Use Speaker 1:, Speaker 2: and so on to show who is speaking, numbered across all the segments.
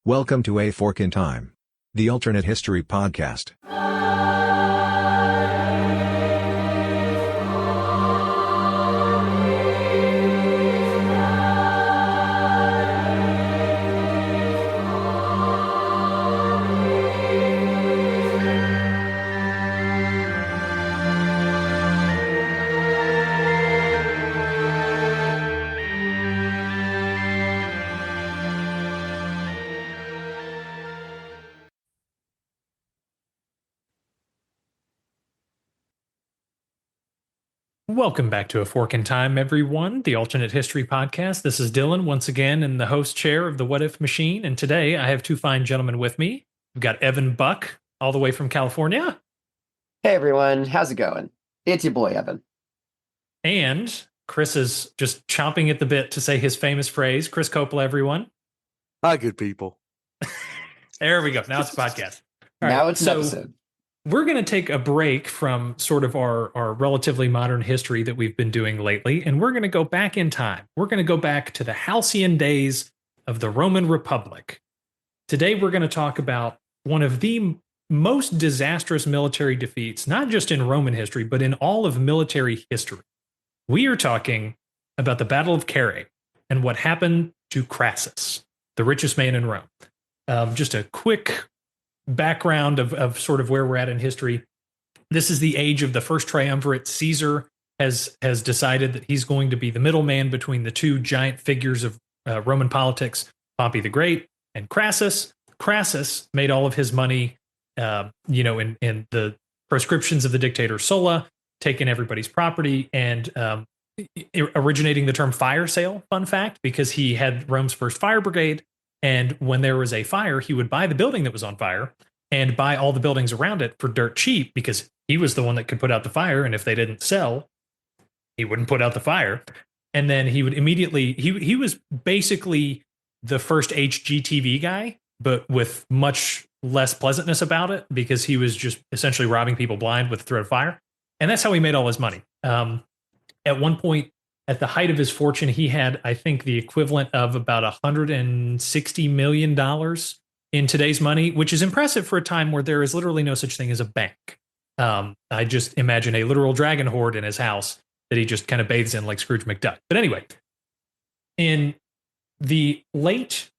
Speaker 1: Welcome to A Fork in Time, the alternate history podcast.
Speaker 2: Welcome back to A Fork in Time, everyone, the alternate history podcast. This is Dylan once again in the host chair of the What If Machine. And today I have two fine gentlemen with me. We've got Evan Buck, all the way from California.
Speaker 3: Hey everyone, how's it going? It's your boy Evan.
Speaker 2: And Chris is just chomping at the bit to say his famous phrase. Chris Coppola, everyone.
Speaker 4: Hi, good people.
Speaker 2: There we go. Now it's a podcast.
Speaker 3: Now it's an episode.
Speaker 2: We're going to take a break from sort of our relatively modern history that we've been doing lately, and we're going to go back in time. We're going to go back to the halcyon days of the Roman Republic. Today, we're going to talk about one of the most disastrous military defeats, not just in Roman history, but in all of military history. We are talking about the Battle of Carrhae and what happened to Crassus, the richest man in Rome. Just a quick background of sort of where we're at in history. This is the age of the First Triumvirate. Caesar has decided that he's going to be the middleman between the two giant figures of Roman politics, Pompey the Great and Crassus. Crassus made all of his money, in the proscriptions of the dictator Sulla, taking everybody's property and originating the term fire sale, fun fact, because he had Rome's first fire brigade. And when there was a fire, he would buy the building that was on fire and buy all the buildings around it for dirt cheap because he was the one that could put out the fire. And if they didn't sell, he wouldn't put out the fire. And then he would immediately, he was basically the first HGTV guy, but with much less pleasantness about it because he was just essentially robbing people blind with the threat of fire. And that's how he made all his money. At one point, at the height of his fortune, he had, I think, the equivalent of about $160 million in today's money, which is impressive for a time where there is literally no such thing as a bank. I just imagine a literal dragon horde in his house that he just kind of bathes in like Scrooge McDuck. But anyway, in the late,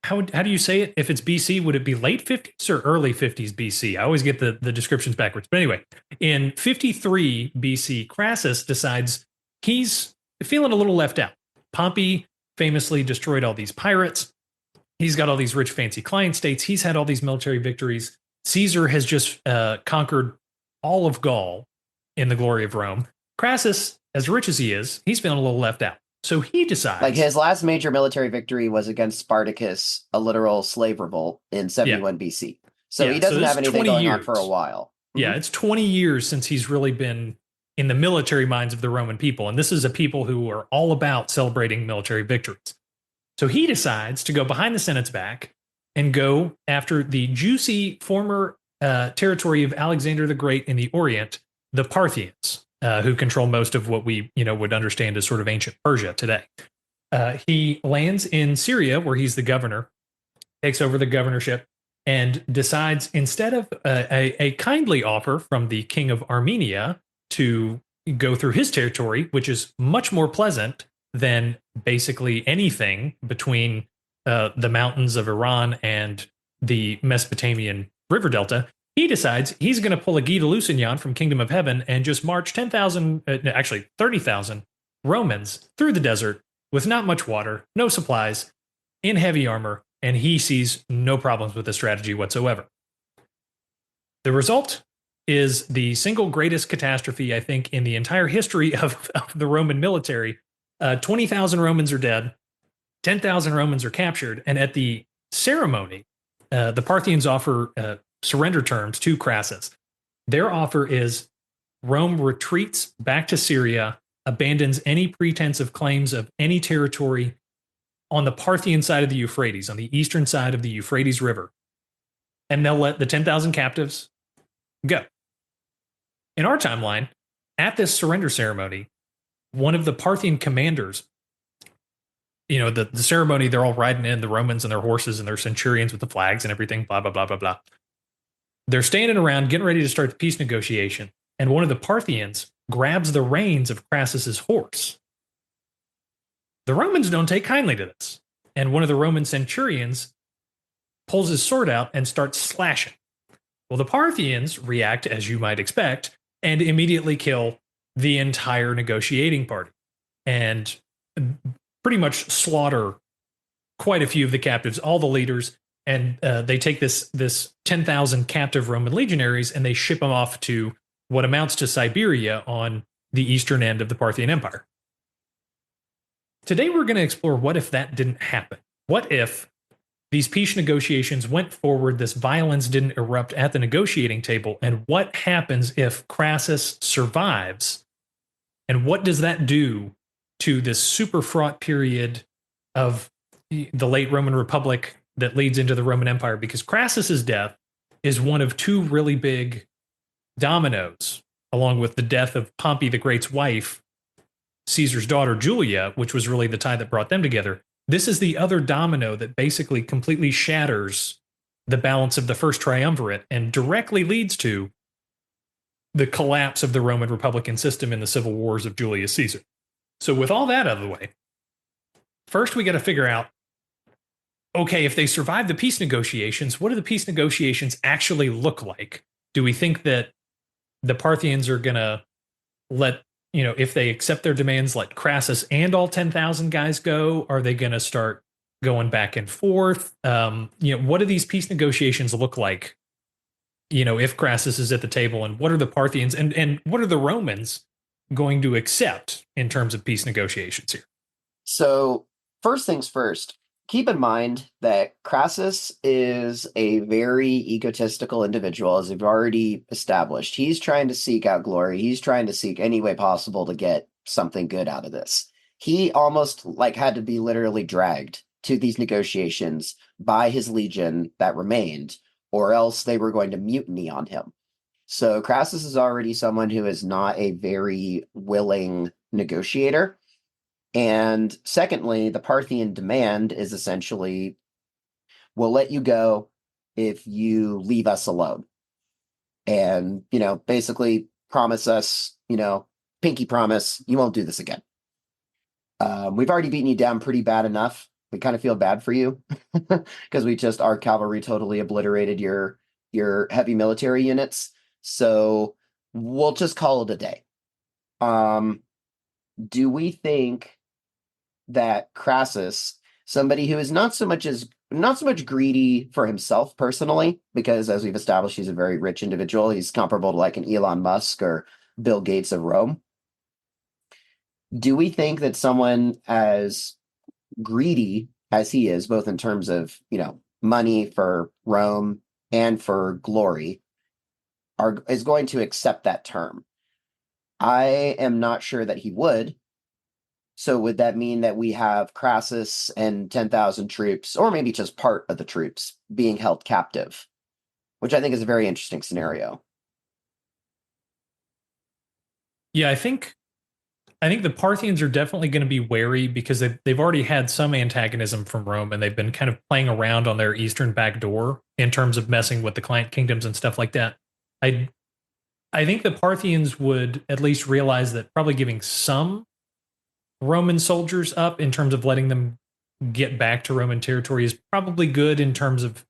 Speaker 2: how do you say it? If it's BC, would it be late 50s or early 50s BC? I always get the descriptions backwards. But anyway, in 53 BC, Crassus decides he's feeling a little left out. Pompey famously destroyed all these pirates. He's got all these rich, fancy client states. He's had all these military victories. Caesar has just conquered all of Gaul in the glory of Rome. Crassus, as rich as he is, he's feeling a little left out. So he decides...
Speaker 3: Like his last major military victory was against Spartacus, a literal slave revolt in 71 BC. So he doesn't have anything going on for a while.
Speaker 2: Yeah, it's 20 years since he's really been in the military minds of the Roman people. And this is a people who are all about celebrating military victories. So he decides to go behind the Senate's back and go after the juicy former territory of Alexander the Great in the Orient, the Parthians, who control most of what we would understand as sort of ancient Persia today. He lands in Syria, where he's the governor, takes over the governorship, and decides instead of a kindly offer from the king of Armenia to go through his territory, which is much more pleasant than basically anything between the mountains of Iran and the Mesopotamian river delta, he decides he's going to pull a Guy de Lusignan from Kingdom of Heaven and just march 30,000 Romans through the desert with not much water, no supplies, in heavy armor, and he sees no problems with the strategy whatsoever. The result is the single greatest catastrophe, I think, in the entire history of the Roman military. 20,000 Romans are dead, 10,000 Romans are captured, and at the ceremony, the Parthians offer surrender terms to Crassus. Their offer is Rome retreats back to Syria, abandons any pretense of claims of any territory on the Parthian side of the Euphrates, on the eastern side of the Euphrates River, and they'll let the 10,000 captives go. In our timeline, at this surrender ceremony, one of the Parthian commanders the ceremony, they're all riding in, the Romans and their horses and their centurions with the flags and everything, blah, blah, blah, blah, blah. They're standing around getting ready to start the peace negotiation. And one of the Parthians grabs the reins of Crassus's horse. The Romans don't take kindly to this. And one of the Roman centurions pulls his sword out and starts slashing. Well, the Parthians react, as you might expect, and immediately kill the entire negotiating party and pretty much slaughter quite a few of the captives, all the leaders. And they take this 10,000 captive Roman legionaries and they ship them off to what amounts to Siberia on the eastern end of the Parthian Empire. Today, we're going to explore what if that didn't happen. What if these peace negotiations went forward, this violence didn't erupt at the negotiating table, and what happens if Crassus survives? And what does that do to this super fraught period of the late Roman Republic that leads into the Roman Empire? Because Crassus's death is one of two really big dominoes, along with the death of Pompey the Great's wife, Caesar's daughter Julia, which was really the tie that brought them together. This is the other domino that basically completely shatters the balance of the First Triumvirate and directly leads to the collapse of the Roman Republican system in the civil wars of Julius Caesar. So with all that out of the way, first we got to figure out, okay, if they survive the peace negotiations, what do the peace negotiations actually look like? Do we think that the Parthians are going to let, if they accept their demands, let Crassus and all 10,000 guys go? Are they going to start going back and forth? What do these peace negotiations look like? If Crassus is at the table, and what are the Parthians and what are the Romans going to accept in terms of peace negotiations here?
Speaker 3: So first things first, keep in mind that Crassus is a very egotistical individual, as we've already established. He's trying to seek out glory. He's trying to seek any way possible to get something good out of this. He almost had to be literally dragged to these negotiations by his legion that remained, or else they were going to mutiny on him. So Crassus is already someone who is not a very willing negotiator. And secondly, the Parthian demand is essentially, we'll let you go if you leave us alone. And, basically promise us, pinky promise, you won't do this again. We've already beaten you down pretty bad enough. We kind of feel bad for you because our cavalry totally obliterated your heavy military units. So we'll just call it a day. Do we think that Crassus, somebody who is not so much greedy for himself personally, because as we've established, he's a very rich individual. He's comparable to an Elon Musk or Bill Gates of Rome. Do we think that someone as greedy as he is, both in terms of, money for Rome and for glory, is going to accept that term? I am not sure that he would. So would that mean that we have Crassus and 10,000 troops, or maybe just part of the troops, being held captive, which I think is a very interesting scenario?
Speaker 2: Yeah, I think the Parthians are definitely going to be wary because they've already had some antagonism from Rome, and they've been kind of playing around on their eastern back door in terms of messing with the client kingdoms and stuff like that. I think the Parthians would at least realize that probably giving some Roman soldiers up in terms of letting them get back to Roman territory is probably good in terms of,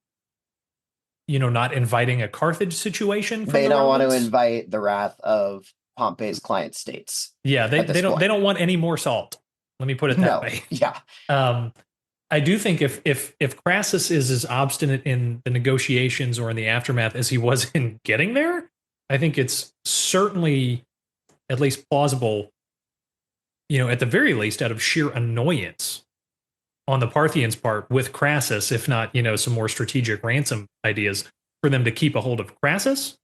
Speaker 2: not inviting a Carthage situation.
Speaker 3: They don't want to invite the wrath of Pompey's client states.
Speaker 2: Yeah, they don't want any more salt. Let me put it that way.
Speaker 3: Yeah.
Speaker 2: I do think if Crassus is as obstinate in the negotiations or in the aftermath as he was in getting there, I think it's certainly at least plausible, at the very least, out of sheer annoyance on the Parthians' part with Crassus, if not, some more strategic ransom ideas, for them to keep a hold of Crassus,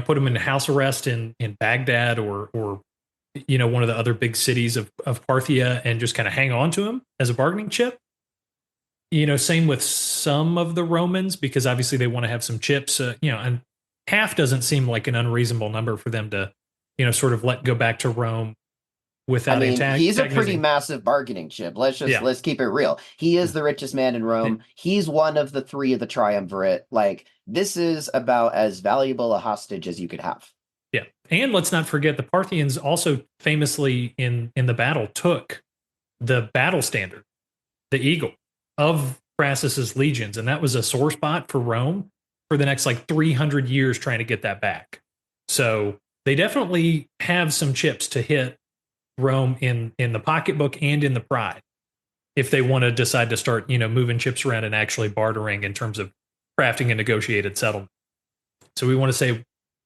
Speaker 2: put him in house arrest in Baghdad or one of the other big cities of Parthia, and just kind of hang on to him as a bargaining chip. Same with some of the Romans, because obviously they want to have some chips, and half doesn't seem like an unreasonable number for them to, sort of let go back to Rome without
Speaker 3: he's a pretty
Speaker 2: antagonizing.
Speaker 3: massive bargaining chip. Let's keep it real. He is the richest man in Rome. He's one of the three of the Triumvirate. Like, this is about as valuable a hostage as you could have.
Speaker 2: Yeah. And let's not forget the Parthians also famously in the battle took the battle standard, the eagle of Crassus's legions, and that was a sore spot for Rome for the next like 300 years trying to get that back. So they definitely have some chips to hit Rome in the pocketbook and in the pride if they want to decide to start, moving chips around and actually bartering in terms of crafting a negotiated settlement. So we want to say,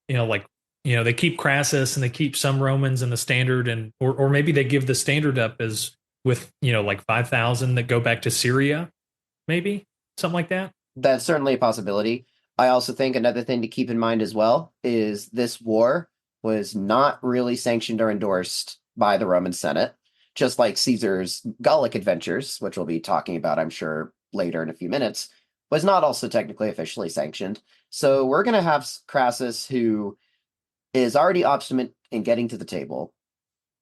Speaker 2: they keep Crassus and they keep some Romans in the standard, and or maybe they give the standard up as with like 5,000 that go back to Syria, maybe something like that.
Speaker 3: That's certainly a possibility. I also think another thing to keep in mind as well is this war was not really sanctioned or endorsed by the Roman Senate, just like Caesar's Gallic adventures, which we'll be talking about, I'm sure, later in a few minutes, was not also technically officially sanctioned. So we're going to have Crassus, who is already obstinate in getting to the table,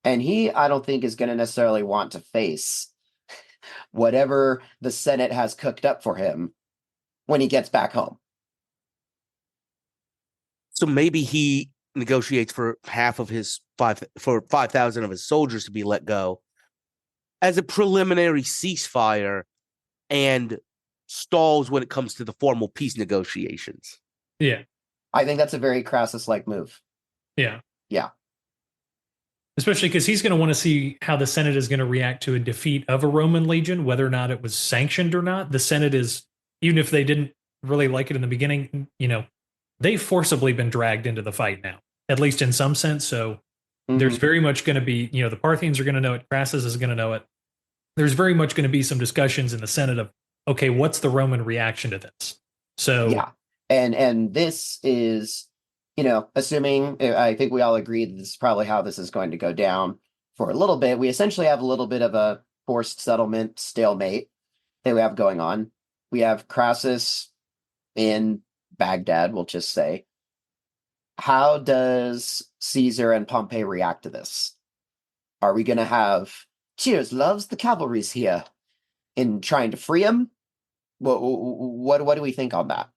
Speaker 3: and he, I don't think, is going to necessarily want to face whatever the Senate has cooked up for him when he gets back home.
Speaker 4: So maybe he negotiates for half of his 5,000 of his soldiers to be let go as a preliminary ceasefire and stalls when it comes to the formal peace negotiations.
Speaker 2: Yeah.
Speaker 3: I think that's a very Crassus-like move.
Speaker 2: Yeah.
Speaker 3: Yeah.
Speaker 2: Especially because he's going to want to see how the Senate is going to react to a defeat of a Roman legion, whether or not it was sanctioned or not. The Senate is, even if they didn't really like it in the beginning, they've forcibly been dragged into the fight now, at least in some sense. So there's very much going to be, the Parthians are going to know it. Crassus is going to know it. There's very much going to be some discussions in the Senate of, okay, what's the Roman reaction to this? So
Speaker 3: yeah, and this is, assuming, I think we all agree that this is probably how this is going to go down for a little bit. We essentially have a little bit of a forced settlement stalemate that we have going on. We have Crassus in Baghdad, we'll just say. How does Caesar and Pompey react to this? Are we going to have, cheers, loves, the cavalry's here, in trying to free him? What do we think on that?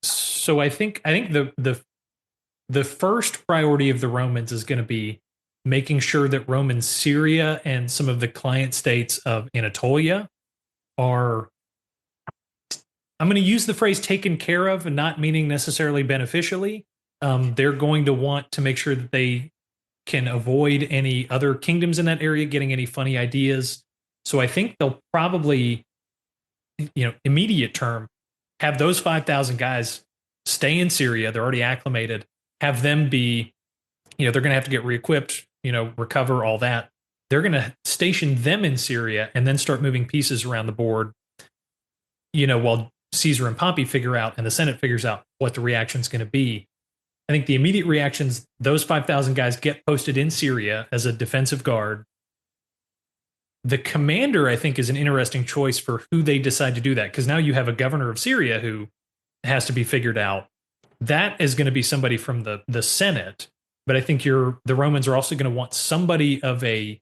Speaker 2: So I think the first priority of the Romans is going to be making sure that Roman Syria and some of the client states of Anatolia are, I'm going to use the phrase taken care of, and not meaning necessarily beneficially. They're going to want to make sure that they can avoid any other kingdoms in that area getting any funny ideas. So I think they'll probably, immediate term, have those 5,000 guys stay in Syria. They're already acclimated. Have them be, they're going to have to get re-equipped, recover all that. They're going to station them in Syria and then start moving pieces around the board, while Caesar and Pompey figure out and the Senate figures out what the reaction is going to be. I think the immediate reactions, those 5,000 guys get posted in Syria as a defensive guard. The commander, I think, is an interesting choice for who they decide to do that, because now you have a governor of Syria who has to be figured out. That is going to be somebody from the Senate, but I think the Romans are also going to want somebody of a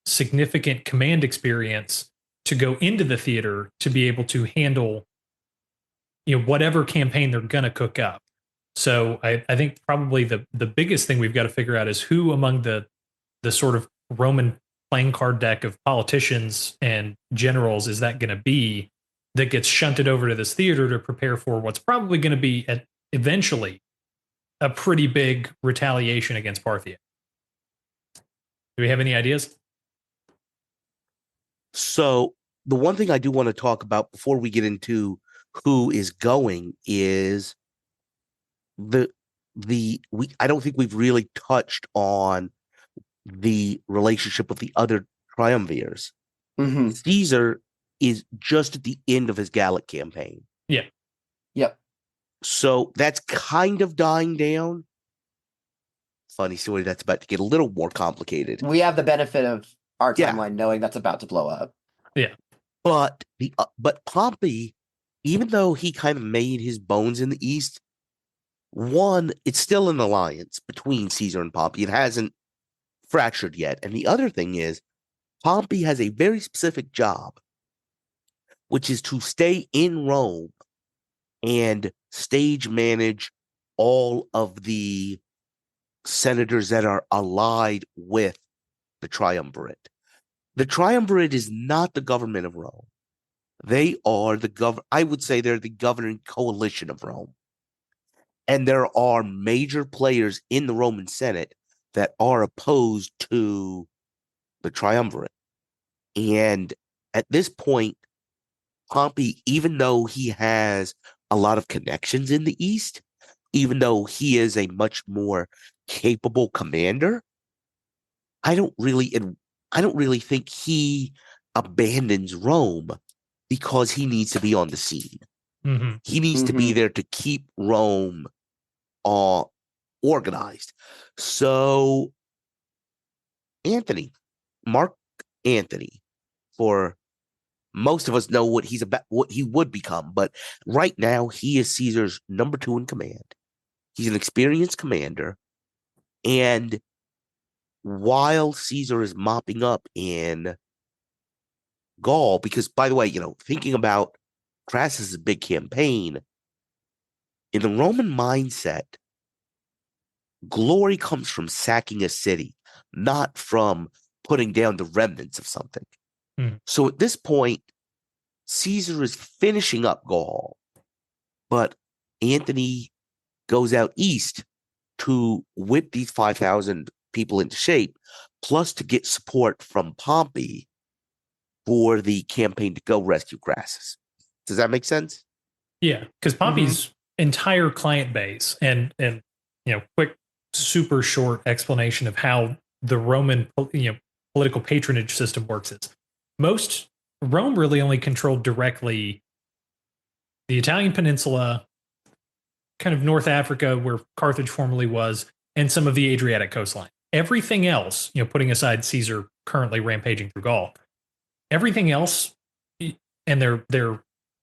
Speaker 2: significant command experience to go into the theater to be able to handle, whatever campaign they're going to cook up. So I think probably the biggest thing we've got to figure out is who among the sort of Roman playing card deck of politicians and generals is that going to be that gets shunted over to this theater to prepare for what's probably going to be eventually a pretty big retaliation against Parthia. Do we have any ideas?
Speaker 4: So the one thing I do want to talk about before we get into who is going is I don't think we've really touched on the relationship with the other triumvirs.
Speaker 3: Mm-hmm.
Speaker 4: Caesar is just at the end of his Gallic campaign.
Speaker 2: Yeah.
Speaker 3: Yep.
Speaker 4: So that's kind of dying down. Funny story, that's about to get a little more complicated.
Speaker 3: We have the benefit of our timeline knowing that's about to blow up.
Speaker 2: Yeah.
Speaker 4: But Pompey, even though he kind of made his bones in the East, one, it's still an alliance between Caesar and Pompey. It hasn't fractured yet. And the other thing is, Pompey has a very specific job, which is to stay in Rome and stage manage all of the senators that are allied with the Triumvirate. The Triumvirate is not the government of Rome. They are I would say they're the governing coalition of Rome. And there are major players in the Roman Senate that are opposed to the Triumvirate. And at this point, Pompey, even though he has a lot of connections in the East, even though he is a much more capable commander, I don't really think he abandons Rome because he needs to be on the scene.
Speaker 2: Mm-hmm.
Speaker 4: He needs to be there to keep Rome organized. So Mark Antony, for most of us know what he's about, what he would become, but right now he is Caesar's number 2 in command. He's an experienced commander, and while Caesar is mopping up in Gaul, because by the way, thinking about Crassus' big campaign, in the Roman mindset, glory comes from sacking a city, not from putting down the remnants of something. So at this point, Caesar is finishing up Gaul, but Antony goes out east to whip these 5,000 people into shape, plus to get support from Pompey for the campaign to go rescue Crassus. Does that make sense?
Speaker 2: Yeah, because Pompey's entire client base and quick, super short explanation of how the Roman political patronage system works is Rome really only controlled directly the Italian peninsula, kind of North Africa where Carthage formerly was, and some of the Adriatic coastline. Everything else, putting aside Caesar currently rampaging through Gaul, everything else, and their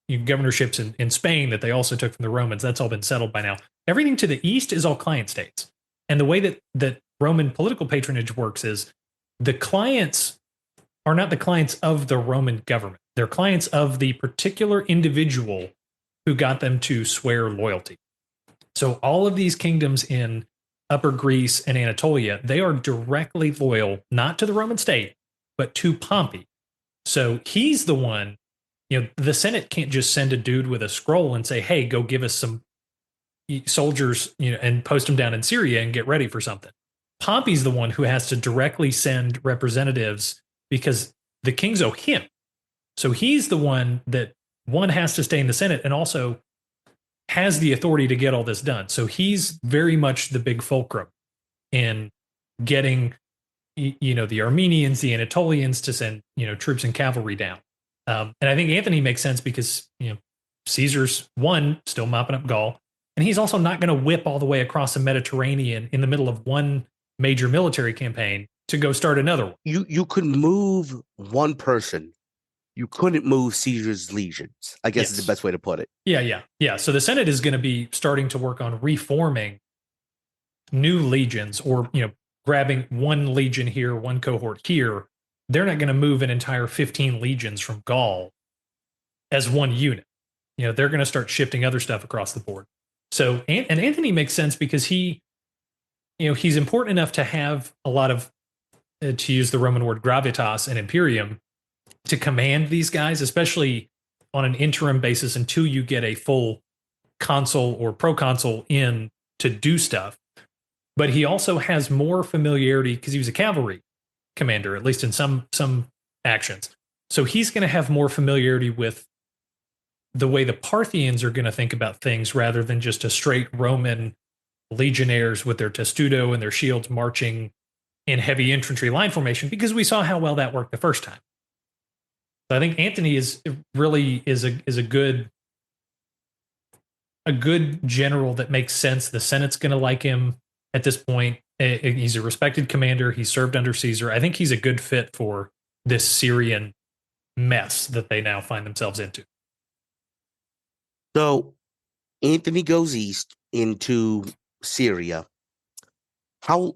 Speaker 2: governorships in Spain that they also took from the Romans, that's all been settled by now. Everything to the east is all client states. And the way that Roman political patronage works is the clients are not the clients of the Roman government. They're clients of the particular individual who got them to swear loyalty. So all of these kingdoms in Upper Greece and Anatolia, they are directly loyal, not to the Roman state, but to Pompey. So he's the one, the Senate can't just send a dude with a scroll and say, hey, go give us some soldiers, and post them down in Syria and get ready for something. Pompey's the one who has to directly send representatives because the kings owe him. So he's the one that has to stay in the Senate and also has the authority to get all this done. So he's very much the big fulcrum in getting, the Armenians, the Anatolians to send, troops and cavalry down. And I think Antony makes sense because, Caesar's still mopping up Gaul, and he's also not going to whip all the way across the Mediterranean in the middle of one major military campaign to go start another one.
Speaker 4: You could move one person. You couldn't move Caesar's legions, I guess is the best way to put it.
Speaker 2: Yeah. So the Senate is going to be starting to work on reforming new legions or, grabbing one legion here, one cohort here. They're not going to move an entire 15 legions from Gaul as one unit. They're going to start shifting other stuff across the board. So, and Antony makes sense because he's important enough to have a lot of, to use the Roman word gravitas and imperium, to command these guys, especially on an interim basis until you get a full consul or proconsul in to do stuff. But he also has more familiarity because he was a cavalry commander, at least in some actions. So he's going to have more familiarity with the way the Parthians are going to think about things rather than just a straight Roman legionnaires with their testudo and their shields marching in heavy infantry line formation, because we saw how well that worked the first time. So I think Antony is a good general that makes sense. The Senate's going to like him at this point. He's a respected commander. He served under Caesar. I think he's a good fit for this Syrian mess that they now find themselves into.
Speaker 4: So Antony goes east into Syria. How,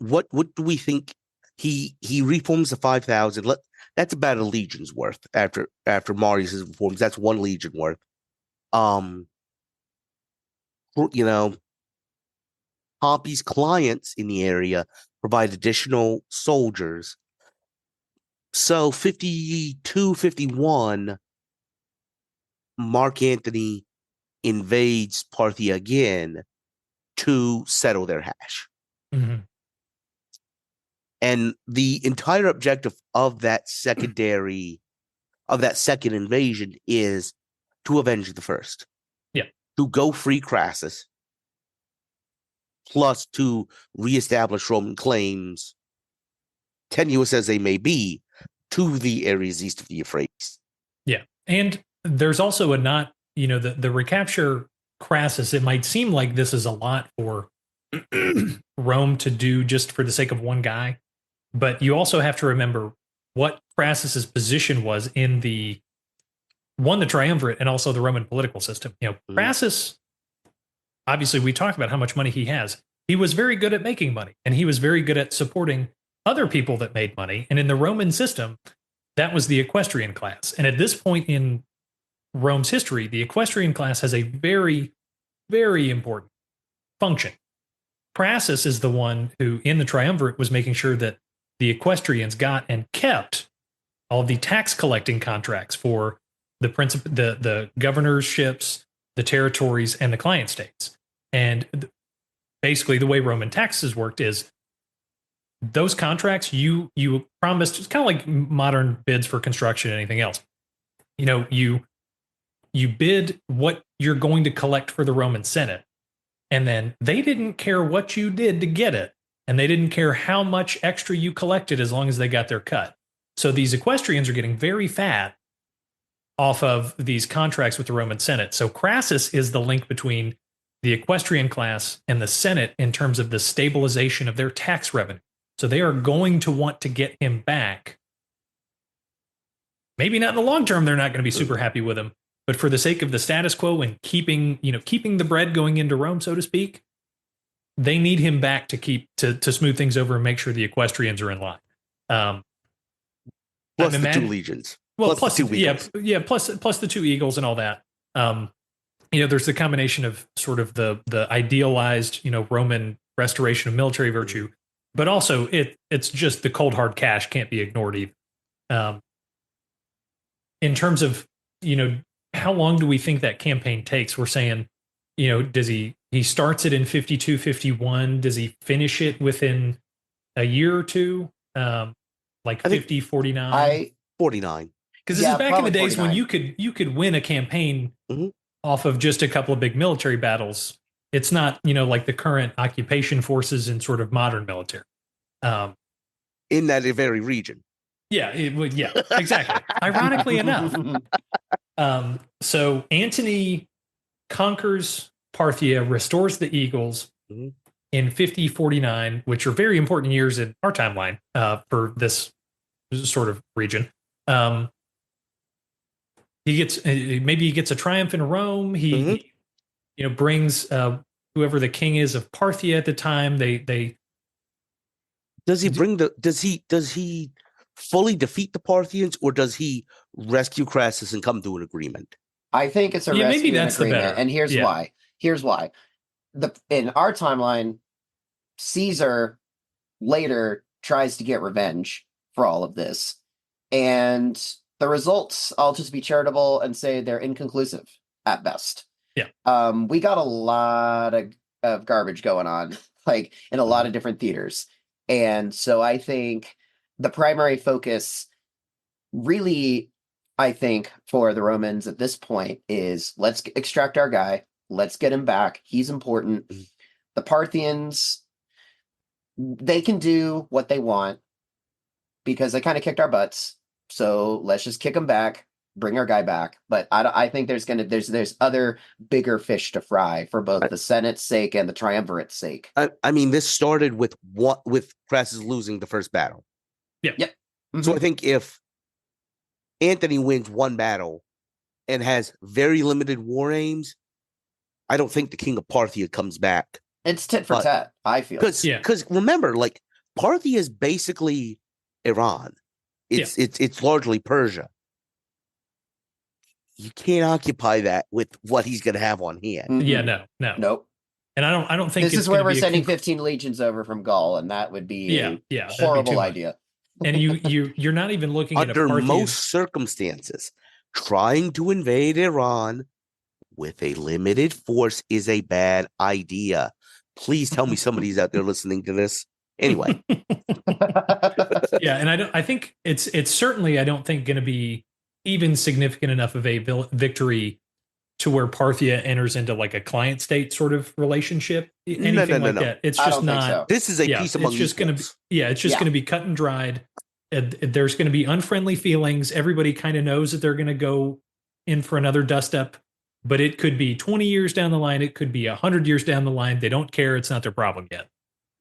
Speaker 4: what do we think? He reforms the 5,000. That's about a legion's worth after Marius' reforms. That's 1 legion worth. You know, Pompey's clients in the area provide additional soldiers. So 52, 51, Mark Antony invades Parthia again to settle their hash.
Speaker 2: Mm-hmm.
Speaker 4: And the entire objective of that second invasion is to avenge the first.
Speaker 2: Yeah.
Speaker 4: To go free Crassus, plus to reestablish Roman claims, tenuous as they may be, to the areas east of the Euphrates.
Speaker 2: Yeah. And there's also the recapture Crassus, it might seem like this is a lot for Rome to do just for the sake of one guy. But you also have to remember what Crassus's position was in the Triumvirate and also the Roman political system. Crassus, obviously, we talk about how much money he has. He was very good at making money, and he was very good at supporting other people that made money. And in the Roman system, that was the equestrian class. And at this point in Rome's history, the equestrian class has a very, very important function. Crassus is the one who, in the Triumvirate, was making sure that the equestrians got and kept all of the tax collecting contracts for the governorships, the territories, and the client states. And basically, the way Roman taxes worked is those contracts you promised. It's kind of like modern bids for construction and anything else. You bid what you're going to collect for the Roman Senate, and then they didn't care what you did to get it, and they didn't care how much extra you collected as long as they got their cut. So these equestrians are getting very fat off of these contracts with the Roman Senate. So Crassus is the link between the equestrian class and the Senate in terms of the stabilization of their tax revenue. So they are going to want to get him back. Maybe not in the long term, they're not going to be super happy with him, but for the sake of the status quo and keeping the bread going into Rome, so to speak, they need him back to smooth things over and make sure the equestrians are in line.
Speaker 4: Plus the 2 legions.
Speaker 2: Well, plus the 2 eagles. Plus the 2 eagles and all that. There's the combination of sort of the idealized, Roman restoration of military virtue, but also it's just the cold hard cash can't be ignored either. In terms of, how long do we think that campaign takes? We're saying, does he starts it in 52, 51? Does he finish it within a year or two? Like 50, 49?
Speaker 4: 49.
Speaker 2: Because this is back in the days 49. When you could win a campaign off of just a couple of big military battles. It's not, like the current occupation forces in sort of modern military.
Speaker 4: In that very region.
Speaker 2: Yeah, exactly. Ironically enough. So Antony conquers Parthia, restores the Eagles in 50-49, which are very important years in our timeline for this sort of region. He gets a triumph in Rome. He brings whoever the king is of Parthia at the time.
Speaker 4: Does he fully defeat the Parthians, or does he rescue Crassus and come to an agreement?
Speaker 3: I think it's a rescue maybe that's agreement, the better. And here's why. Here's why. In our timeline, Caesar later tries to get revenge for all of this, and the results, I'll just be charitable and say they're inconclusive at best.
Speaker 2: Yeah.
Speaker 3: We got a lot of garbage going on, like in a lot of different theaters. And so I think the primary focus really, I think, for the Romans at this point is let's extract our guy. Let's get him back. He's important. The Parthians, they can do what they want because they kind of kicked our butts. So let's just kick him back, bring our guy back. But I think there's other bigger fish to fry for both the Senate's sake and the Triumvirate's sake.
Speaker 4: I mean, this started with Crassus losing the first battle.
Speaker 2: Yep.
Speaker 3: Mm-hmm.
Speaker 4: So I think if Antony wins one battle and has very limited war aims, I don't think the king of Parthia comes back.
Speaker 3: It's tit for tat, I feel.
Speaker 4: Because remember, like, Parthia is basically Iran. It's largely Persia. You can't occupy that with what he's going to have on hand.
Speaker 3: Mm-mm.
Speaker 2: Yeah, no.
Speaker 3: Nope.
Speaker 2: And I don't think
Speaker 3: This is where we're sending 15 legions over from Gaul, and that would be a horrible idea.
Speaker 2: And you're not even looking at
Speaker 4: Under most circumstances, trying to invade Iran with a limited force is a bad idea. Please tell me somebody's out there listening to this. Anyway.
Speaker 2: Yeah, and I think it's certainly, I don't think, going to be even significant enough of a victory to where Parthia enters into like a client state sort of relationship, anything like that. It's just not.
Speaker 3: So.
Speaker 4: This is a peace among equals.
Speaker 2: It's just going to be cut and dried. There's going to be unfriendly feelings. Everybody kind of knows that they're going to go in for another dust up, but it could be 20 years down the line. It could be 100 years down the line. They don't care. It's not their problem yet.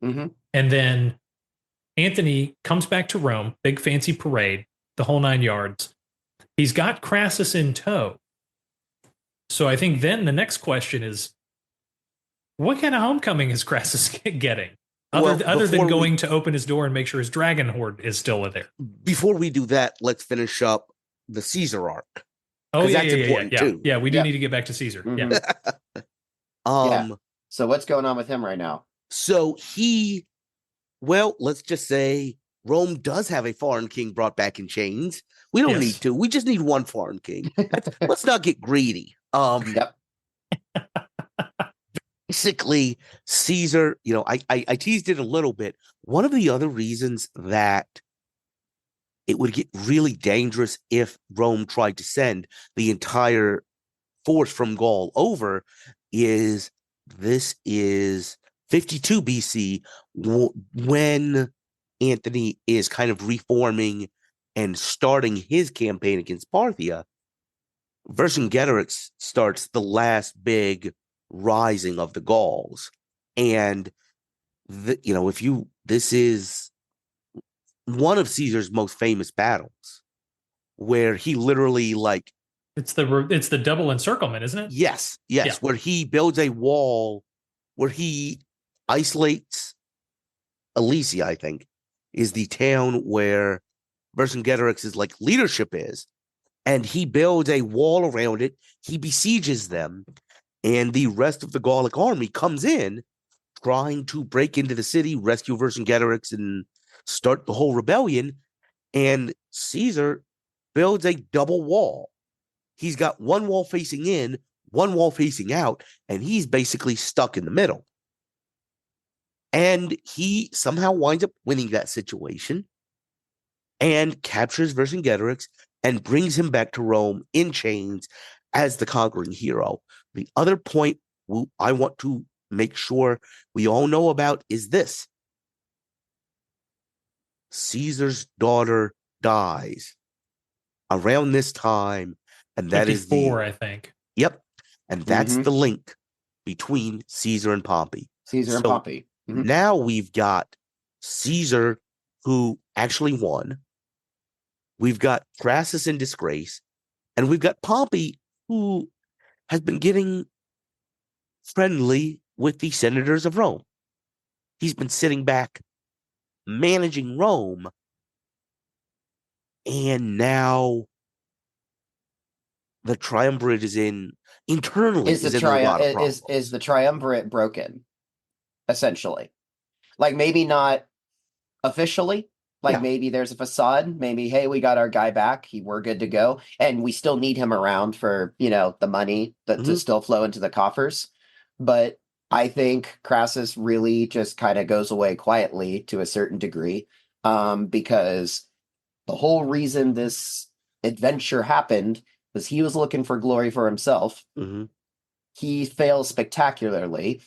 Speaker 3: Mm-hmm.
Speaker 2: And then Antony comes back to Rome, big fancy parade, the whole 9 yards. He's got Crassus in tow. So I think then the next question is, what kind of homecoming is Crassus getting? Other than going to open his door and make sure his dragon horde is still there.
Speaker 4: Before we do that, let's finish up the Caesar arc.
Speaker 2: Oh, yeah,
Speaker 4: that's important too.
Speaker 2: Yeah, we do need to get back to Caesar.
Speaker 3: Mm-hmm.
Speaker 2: Yeah.
Speaker 3: So what's going on with him right now?
Speaker 4: So let's just say Rome does have a foreign king brought back in chains. We don't need two. We just need one foreign king. Let's not get greedy.
Speaker 3: Yep.
Speaker 4: Basically, Caesar, I teased it a little bit. One of the other reasons that it would get really dangerous if Rome tried to send the entire force from Gaul over is this is 52 BC when Antony is kind of reforming and starting his campaign against Parthia. Vercingetorix starts the last big rising of the Gauls, and this is one of Caesar's most famous battles, where he literally
Speaker 2: it's the double encirclement, isn't it?
Speaker 4: Yes, where he builds a wall, where he isolates Alesia, I think, is the town where Vercingetorix's leadership is, and he builds a wall around it. He besieges them, and the rest of the Gallic army comes in, trying to break into the city, rescue Vercingetorix, and start the whole rebellion. And Caesar builds a double wall. He's got one wall facing in, one wall facing out, and he's basically stuck in the middle. And he somehow winds up winning that situation and captures Vercingetorix and brings him back to Rome in chains as the conquering hero. The other point I want to make sure we all know about is this. Caesar's daughter dies around this time, and that is
Speaker 2: 54, I think.
Speaker 4: Yep. And that's the link between Caesar and Pompey.
Speaker 3: And Pompey. Mm-hmm.
Speaker 4: Now we've got Caesar, who actually won. We've got Crassus in disgrace, and we've got Pompey, who has been getting friendly with the senators of Rome. He's been sitting back, managing Rome, and the triumvirate is internally.
Speaker 3: Is the triumvirate broken? Essentially, maybe not officially. Maybe there's a facade. Maybe, hey, we got our guy back. We're good to go, and we still need him around for the money to still flow into the coffers. But I think Crassus really just kind of goes away quietly to a certain degree, because the whole reason this adventure happened was he was looking for glory for himself.
Speaker 4: Mm-hmm.
Speaker 3: He fails spectacularly.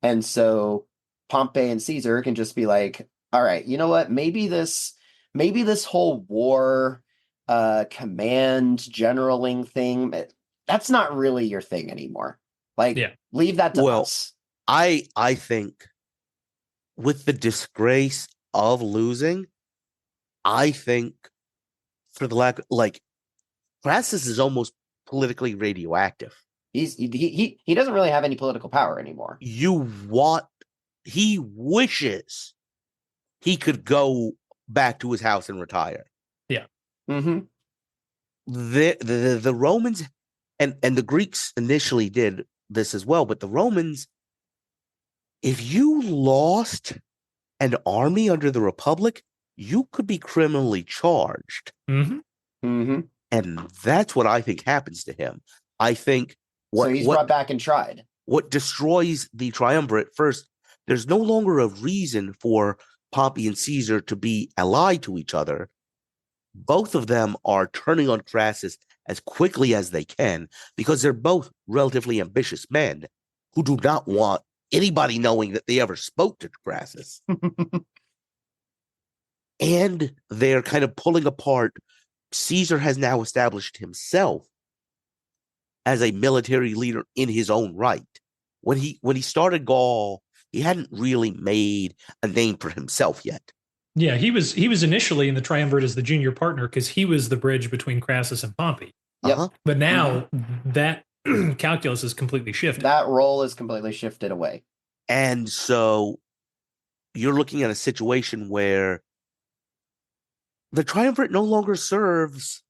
Speaker 3: And so Pompey and Caesar can just be like, all right, you know what? Maybe this whole war, command generaling thing, that's not really your thing anymore. Leave that to us.
Speaker 4: I think with the disgrace of losing, I think for the lack, Crassus is almost politically radioactive.
Speaker 3: He doesn't really have any political power anymore.
Speaker 4: He wishes he could go back to his house and retire.
Speaker 2: Yeah.
Speaker 3: Mm-hmm.
Speaker 4: The Romans and the Greeks initially did this as well, but the Romans, if you lost an army under the Republic, you could be criminally charged.
Speaker 2: Mm-hmm.
Speaker 3: Mm-hmm.
Speaker 4: And that's what I think happens to him. I think
Speaker 3: So he's brought back and tried.
Speaker 4: What destroys the Triumvirate, first, there's no longer a reason for Pompey and Caesar to be allied to each other. Both of them are turning on Crassus as quickly as they can because they're both relatively ambitious men who do not want anybody knowing that they ever spoke to Crassus. And they're kind of pulling apart. Caesar has now established himself as a military leader in his own right. When he started Gaul, he hadn't really made a name for himself yet.
Speaker 2: Yeah, he was initially in the Triumvirate as the junior partner because he was the bridge between Crassus and Pompey.
Speaker 3: Yep.
Speaker 4: Uh-huh.
Speaker 2: But now that calculus is completely shifted.
Speaker 3: That role is completely shifted away.
Speaker 4: And so you're looking at a situation where the Triumvirate no longer serves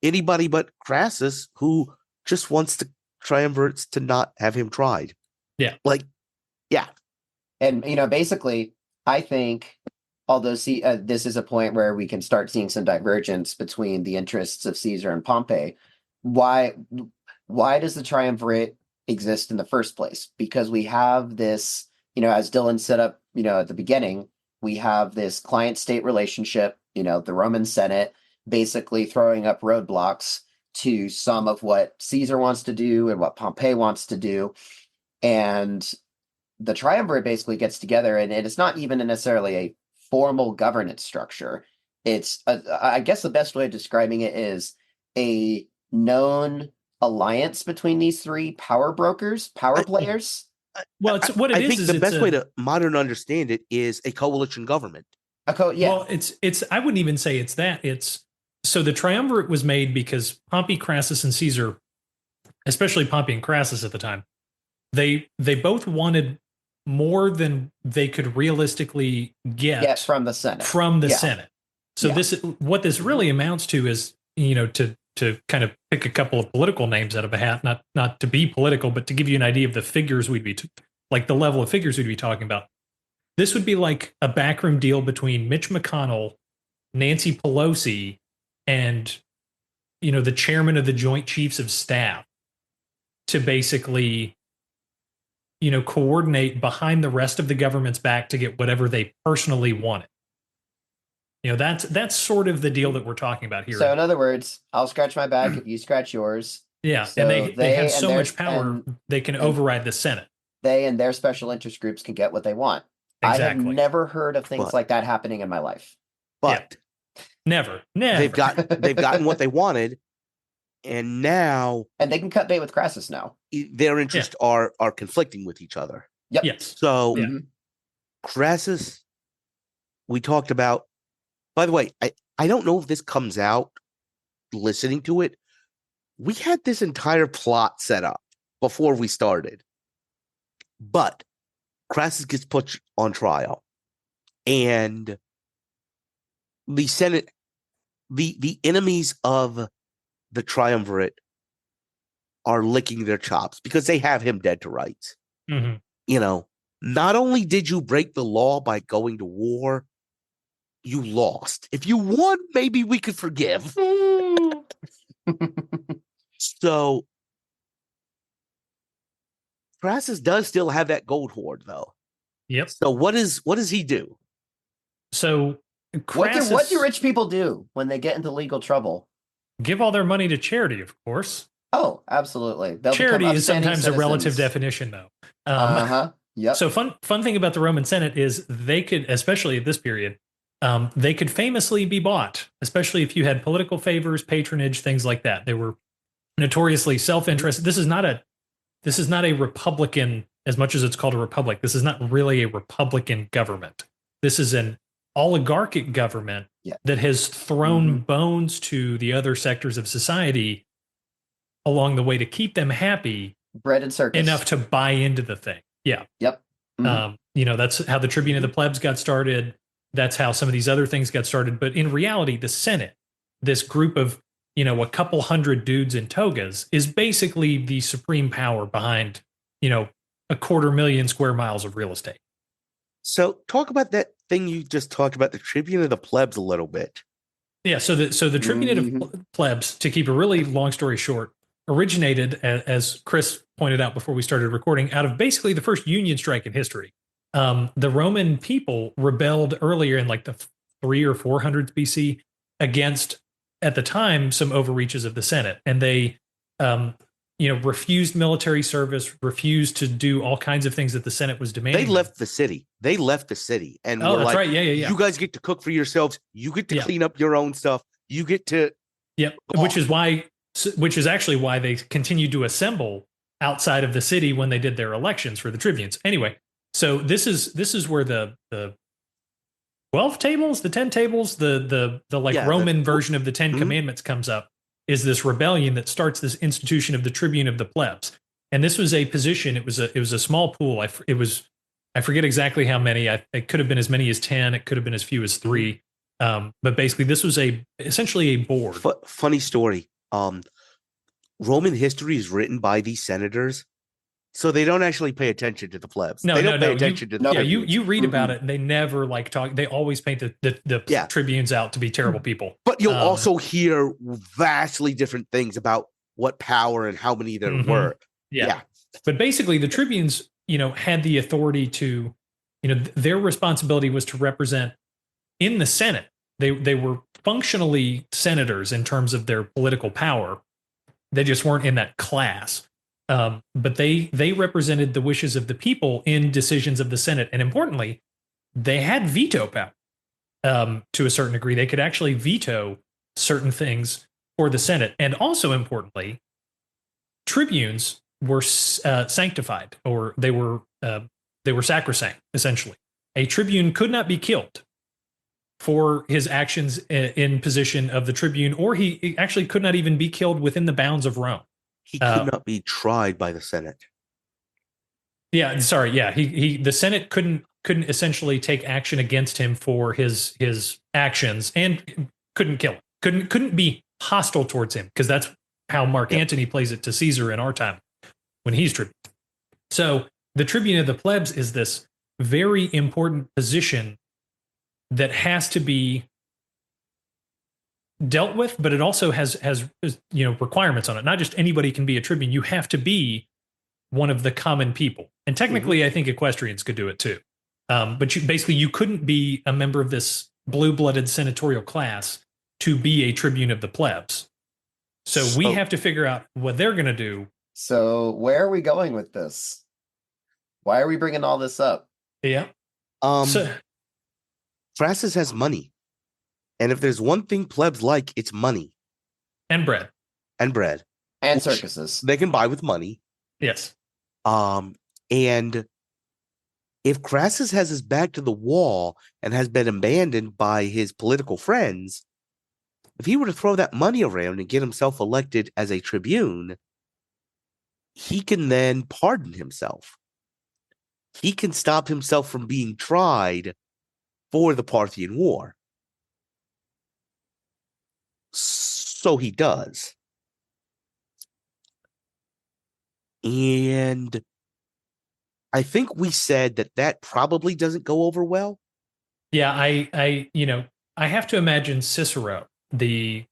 Speaker 4: anybody but Crassus, who just wants the Triumvirates to not have him tried.
Speaker 2: Yeah.
Speaker 4: Yeah.
Speaker 3: And, basically, I think, although this is a point where we can start seeing some divergence between the interests of Caesar and Pompey, why does the Triumvirate exist in the first place? Because we have this, as Dylan set up, at the beginning, we have this client-state relationship, the Roman Senate basically throwing up roadblocks to some of what Caesar wants to do and what Pompey wants to do. And the Triumvirate basically gets together, and it's not even necessarily a formal governance structure. It's, I guess the best way of describing it is a known alliance between these three power players.
Speaker 2: Well, it's what it
Speaker 4: I
Speaker 2: is.
Speaker 4: think
Speaker 2: is
Speaker 4: the
Speaker 2: it's
Speaker 4: best way to modern understand it is a coalition government.
Speaker 3: Yeah.
Speaker 2: Well, it's. I wouldn't even say it's that. It's so the Triumvirate was made because Pompey, Crassus, and Caesar, especially Pompey and Crassus at the time, they both wanted more than they could realistically get
Speaker 3: from the Senate.
Speaker 2: Senate. So what this really amounts to is, to kind of pick a couple of political names out of a hat, not to be political, but to give you an idea of the figures like the level of figures we'd be talking about. This would be like a backroom deal between Mitch McConnell, Nancy Pelosi, and, the chairman of the Joint Chiefs of Staff to basically, coordinate behind the rest of the government's back to get whatever they personally wanted. That's sort of the deal that we're talking about here.
Speaker 3: So in other words, I'll scratch my back if you scratch yours.
Speaker 2: Yeah,
Speaker 3: So
Speaker 2: and they have so much power, they can override the Senate.
Speaker 3: They and their special interest groups can get what they want.
Speaker 2: Exactly.
Speaker 3: I have never heard of things like that happening in my life.
Speaker 4: But
Speaker 2: never.
Speaker 4: they've gotten what they wanted, and now
Speaker 3: they can cut bait with Crassus now.
Speaker 4: Their interests are conflicting with each other.
Speaker 3: Yep.
Speaker 2: Yes.
Speaker 4: So Crassus, we talked about. By the way, I don't know if this comes out listening to it. We had this entire plot set up before we started. But Crassus gets put on trial. And the Senate, the enemies of the Triumvirate are licking their chops because they have him dead to rights.
Speaker 2: Mm-hmm.
Speaker 4: Not only did you break the law by going to war, you lost. If you won, maybe we could forgive. So Crassus does still have that gold hoard, though.
Speaker 2: Yep.
Speaker 4: So what does he do?
Speaker 2: So Crassus,
Speaker 3: what do rich people do when they get into legal trouble?
Speaker 2: Give all their money to charity, of course.
Speaker 3: Oh, absolutely.
Speaker 2: Charity is sometimes a relative definition, though.
Speaker 3: Yep.
Speaker 2: So fun thing about the Roman Senate is they could, especially at this period, they could famously be bought, especially if you had political favors, patronage, things like that. They were notoriously self-interested. This is not a republican, as much as it's called a republic. This is not really a republican government. This is an oligarchic government that has thrown bones to the other sectors of society along the way to keep them happy,
Speaker 3: bread and circus,
Speaker 2: enough to buy into the thing. Yeah.
Speaker 3: Yep.
Speaker 2: That's how the Tribune of the Plebs got started. That's how some of these other things got started. But in reality, the Senate, this group of, a couple hundred dudes in togas, is basically the supreme power behind, 250,000 square miles of real estate.
Speaker 4: So talk about that thing you just talked about, the Tribune of the Plebs, a little bit.
Speaker 2: Yeah, so the Tribune of Plebs, to keep a really long story short, originated, as Chris pointed out before we started recording, out of basically the first Union strike in history. The Roman people rebelled earlier in like the 300 or 400s BC against, at the time, some overreaches of the Senate, and they, refused military service, refused to do all kinds of things that the Senate was demanding.
Speaker 4: They left the city. And
Speaker 2: oh,
Speaker 4: were
Speaker 2: that's
Speaker 4: like,
Speaker 2: right. Yeah.
Speaker 4: You guys get to cook for yourselves. You get to clean up your own stuff. You get to.
Speaker 2: Yep. Which is actually why they continued to assemble outside of the city when they did their elections for the tribunes. Anyway, so this is where the 12 tables, the 10 tables, the Roman version of the 10 commandments comes up, is this rebellion that starts this institution of the Tribune of the Plebs. And this was a position, it was a small pool. I forget exactly how many. It could have been as many as 10, it could have been as few as 3. But basically this was essentially a board.
Speaker 4: Funny story. Roman history is written by these senators, so they don't actually pay attention to the plebs. They don't pay attention to the tribunes.
Speaker 2: You read about it, and they never talk. They always paint the tribunes out to be terrible people.
Speaker 4: But you'll also hear vastly different things about what power and how many there were.
Speaker 2: Yeah. But basically, the tribunes, had the authority to, their responsibility was to represent in the Senate. They were functionally senators in terms of their political power. They just weren't in that class. But they represented the wishes of the people in decisions of the Senate. And importantly, they had veto power to a certain degree. They could actually veto certain things for the Senate. And also importantly, tribunes were sanctified, or they were sacrosanct, essentially. A tribune could not be killed for his actions in position of the tribune, or he actually could not even be killed within the bounds of Rome.
Speaker 4: He could not be tried by the Senate.
Speaker 2: Yeah, sorry. Yeah, the Senate couldn't essentially take action against him for his actions, and couldn't kill him. Couldn't be hostile towards him, because that's how Mark Antony plays it to Caesar in our time when he's tribune. So the Tribune of the Plebs is this very important position that has to be dealt with, but it also has requirements on it. Not just anybody can be a tribune. You have to be one of the common people. And technically, I think equestrians could do it too. But you couldn't be a member of this blue-blooded senatorial class to be a tribune of the plebs. So we have to figure out what they're going to do.
Speaker 3: So where are we going with this? Why are we bringing all this up?
Speaker 2: Yeah.
Speaker 4: Crassus has money. And if there's one thing plebs like, it's money.
Speaker 2: And bread.
Speaker 3: And circuses.
Speaker 4: They can buy with money.
Speaker 2: Yes.
Speaker 4: And if Crassus has his back to the wall and has been abandoned by his political friends, if he were to throw that money around and get himself elected as a tribune, he can then pardon himself. He can stop himself from being tried for the Parthian War. So he does. And I think we said that probably doesn't go over well.
Speaker 2: Yeah, I have to imagine Cicero, the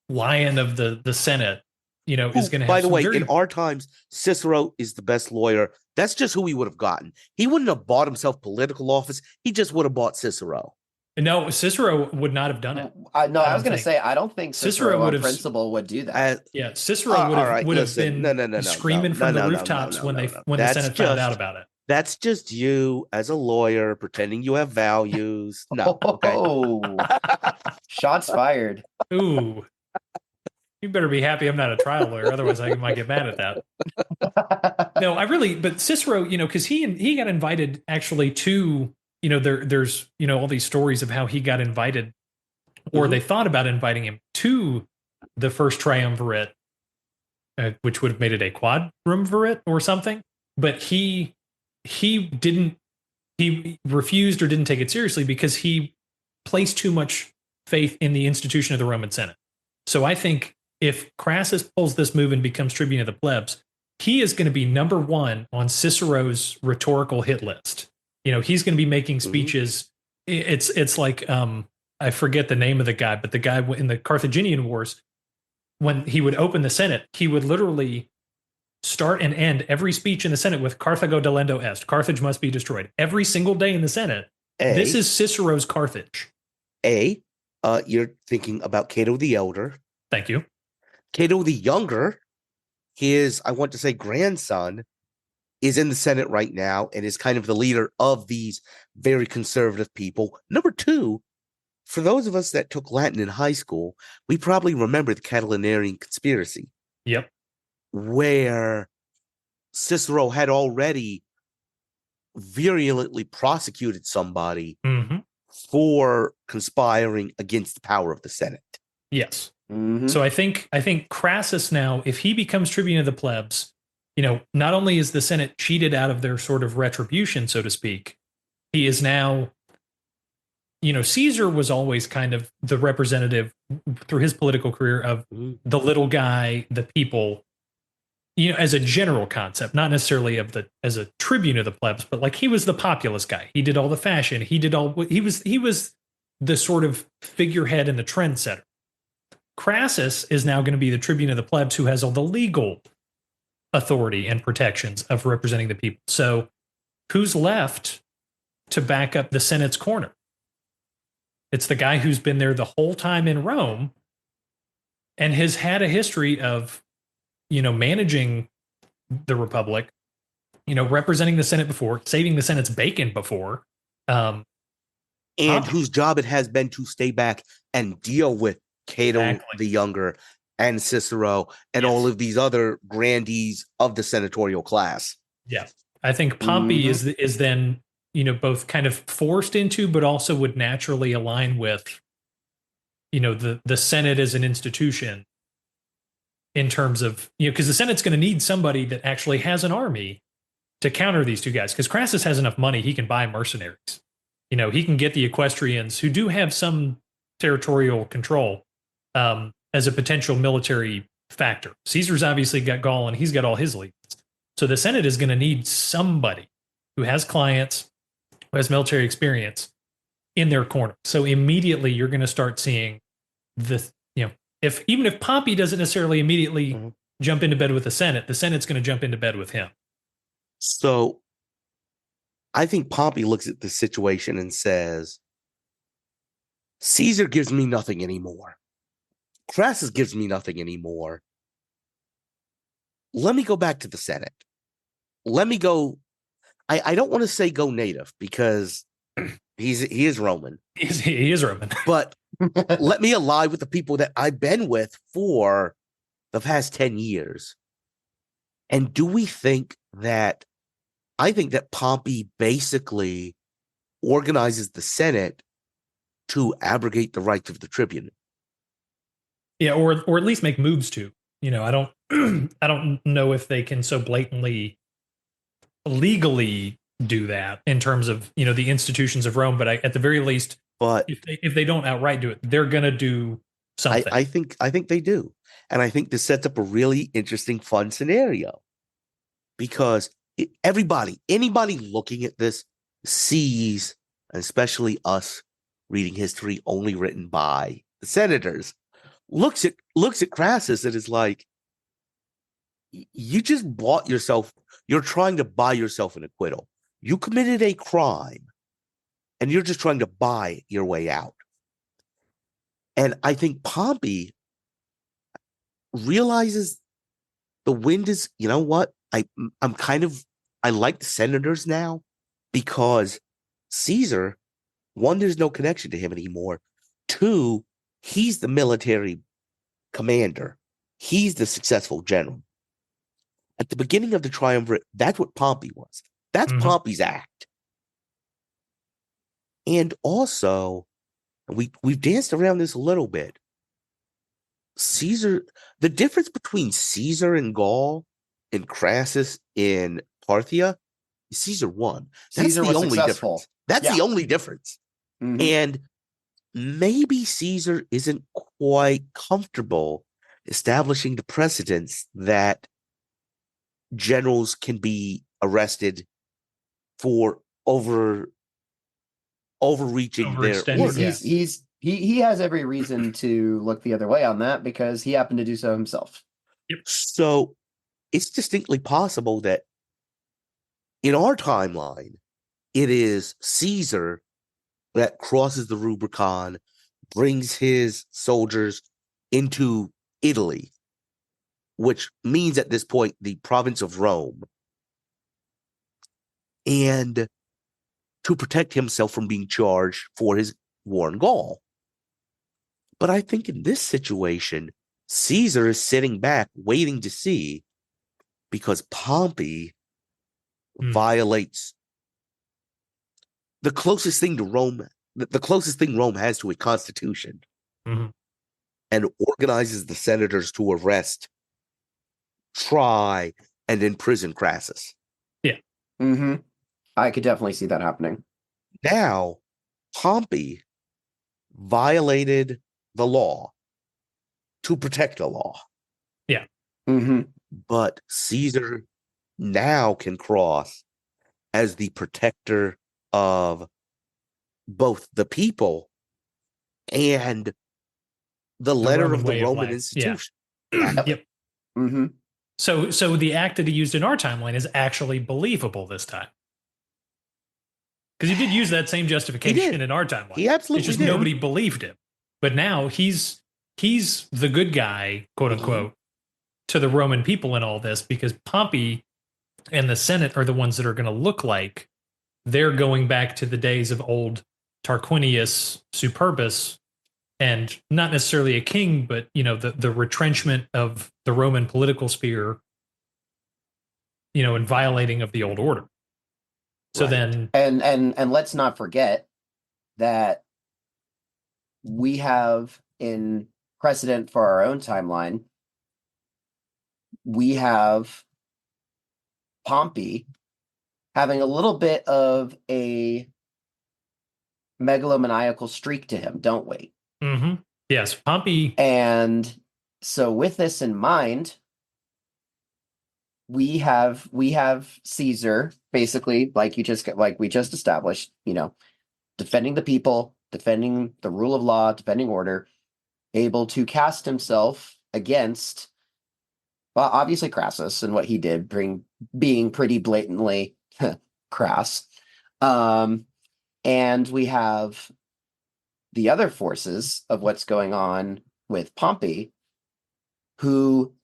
Speaker 2: lion of the Senate, is going to have.
Speaker 4: By the way, in our times, Cicero is the best lawyer. That's just who he would have gotten. He wouldn't have bought himself political office. He just would have bought Cicero.
Speaker 2: No, Cicero would not have done it.
Speaker 3: I was going to say, I don't think Cicero on principle would do that.
Speaker 2: Cicero would have been screaming from the rooftops when the Senate found out about it.
Speaker 4: That's just you as a lawyer pretending you have values. No, okay.
Speaker 3: Shots fired.
Speaker 2: Ooh. You better be happy I'm not a trial lawyer, otherwise I might get mad at that. No, but Cicero, because he got invited actually to, there's all these stories of how he got invited, or they thought about inviting him to the First Triumvirate, which would have made it a quadrumvirate or something. But he didn't he refused or didn't take it seriously because he placed too much faith in the institution of the Roman Senate. So I think if Crassus pulls this move and becomes tribune of the plebs, he is going to be number one on Cicero's rhetorical hit list. He's going to be making speeches. It's like I forget the name of the guy, but the guy in the Carthaginian Wars, when he would open the Senate, he would literally start and end every speech in the Senate with Carthago delendo est. Carthage must be destroyed. Every single day in the Senate. This is Cicero's Carthage.
Speaker 4: You're thinking about Cato the Elder.
Speaker 2: Thank you.
Speaker 4: Cato the Younger, his, I want to say, grandson, is in the Senate right now and is kind of the leader of these very conservative people. Number two, for those of us that took Latin in high school, we probably remember the Catilinarian conspiracy.
Speaker 2: Yep.
Speaker 4: Where Cicero had already virulently prosecuted somebody for conspiring against the power of the Senate.
Speaker 2: Yes. So I think Crassus now, if he becomes tribune of the plebs, not only is the Senate cheated out of their sort of retribution, so to speak, he is now, Caesar was always kind of the representative through his political career of the little guy, the people, as a general concept, not necessarily as a tribune of the plebs, but like he was the populist guy. He did all the fashion. He was the sort of figurehead and the trendsetter. Crassus is now going to be the tribune of the plebs who has all the legal authority and protections of representing the people. So who's left to back up the Senate's corner? It's the guy who's been there the whole time in Rome and has had a history of managing the Republic, representing the Senate before, saving the Senate's bacon before.
Speaker 4: And whose job it has been to stay back and deal with Cato the Younger and Cicero and all of these other grandees of the senatorial class.
Speaker 2: Yeah. I think Pompey is then, both kind of forced into, but also would naturally align with, the Senate as an institution. In terms of, because the Senate's going to need somebody that actually has an army to counter these two guys. Because Crassus has enough money, he can buy mercenaries. He can get the equestrians who do have some territorial control as a potential military factor. Caesar's obviously got Gaul and he's got all his legions. So the Senate is going to need somebody who has clients, who has military experience in their corner. So immediately you're going to start seeing the, even if Pompey doesn't necessarily immediately jump into bed with the Senate's going to jump into bed with him.
Speaker 4: So I think Pompey looks at the situation and says, Caesar gives me nothing anymore. Crassus gives me nothing anymore. Let me go back to the Senate. Let me go. I don't want to say go native because he is Roman.
Speaker 2: He is Roman.
Speaker 4: But let me ally with the people that I've been with for the past 10 years. And do we think that, I think that Pompey basically organizes the Senate to abrogate the rights of the tribune.
Speaker 2: Yeah, or at least make moves to. I don't know if they can so blatantly legally do that in terms of, the institutions of Rome, but at the very least,
Speaker 4: but
Speaker 2: if they don't outright do it, they're going to do something.
Speaker 4: I think they do. And I think this sets up a really interesting, fun scenario because anybody looking at this sees, and especially us reading history only written by the senators, looks at Crassus and is like, you just bought yourself, you're trying to buy yourself an acquittal. You committed a crime and you're just trying to buy your way out. And I think Pompey realizes the wind is, you know what? I like the senators now because Caesar, one, there's no connection to him anymore. Two, he's the military commander. He's the successful general. At the beginning of the triumvirate, that's what Pompey was. That's Pompey's act. And also, we've danced around this a little bit. Caesar, the difference between Caesar in Gaul and Crassus in Parthia Caesar won. That's
Speaker 3: Caesar
Speaker 4: the
Speaker 3: was
Speaker 4: only
Speaker 3: successful.
Speaker 4: difference. That's
Speaker 3: Yeah.
Speaker 4: the only difference.
Speaker 3: Mhm.
Speaker 4: And maybe Caesar isn't quite comfortable establishing the precedence that generals can be arrested for overreaching their
Speaker 2: Overextending,
Speaker 4: orders.
Speaker 2: yeah.
Speaker 3: He has every reason to look the other way on that because he happened to do so himself.
Speaker 4: So it's distinctly possible that in our timeline, it is Caesar that crosses the Rubicon, brings his soldiers into Italy, which means at this point the province of Rome, and to protect himself from being charged for his war in Gaul. But I think in this situation, Caesar is sitting back waiting to see, because Pompey violates the closest thing to Rome, the closest thing Rome has to a constitution, and organizes the senators to arrest, try, and imprison Crassus.
Speaker 3: Mm-hmm. I could definitely see that happening.
Speaker 4: Now, Pompey violated the law to protect the law.
Speaker 2: Yeah.
Speaker 3: Mm-hmm.
Speaker 4: But Caesar now can cross as the protector of both the people and the letter
Speaker 2: Roman
Speaker 4: of the
Speaker 2: way of
Speaker 4: Roman
Speaker 2: life.
Speaker 4: institution.
Speaker 2: Yep.
Speaker 3: Mm-hmm.
Speaker 2: So the act that he used in our timeline is actually believable this time. Because he did use that same justification in our timeline.
Speaker 4: He absolutely
Speaker 2: It's just
Speaker 4: did.
Speaker 2: nobody believed him. But now he's the good guy, quote unquote, to the Roman people in all this, because Pompey and the Senate are the ones that are going to look like they're going back to the days of old Tarquinius Superbus, and not necessarily a king, but the retrenchment of the Roman political sphere, and violating of the old order. So then,
Speaker 3: and let's not forget that we have in precedent for our own timeline, we have Pompey having a little bit of a megalomaniacal streak to him, don't we?
Speaker 2: Yes, Pompey.
Speaker 3: And so with this in mind, we have Caesar basically, like we just established, defending the people, defending the rule of law, defending order, able to cast himself against, well, obviously Crassus and what he did, being pretty blatantly crass. And we have the other forces of what's going on with Pompey, who,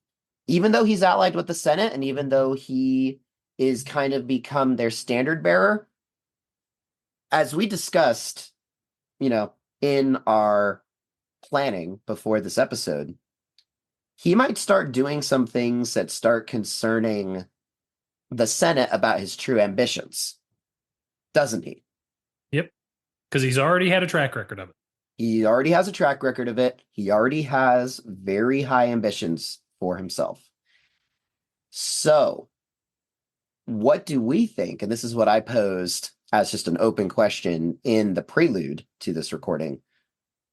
Speaker 3: even though he's allied with the Senate and even though he is kind of become their standard bearer, as we discussed, in our planning before this episode, he might start doing some things that start concerning the Senate about his true ambitions, doesn't he?
Speaker 2: Yep, because he's already had a track record of it.
Speaker 3: He already has a track record of it. He already has very high ambitions for himself. So, what do we think? And this is what I posed as just an open question in the prelude to this recording.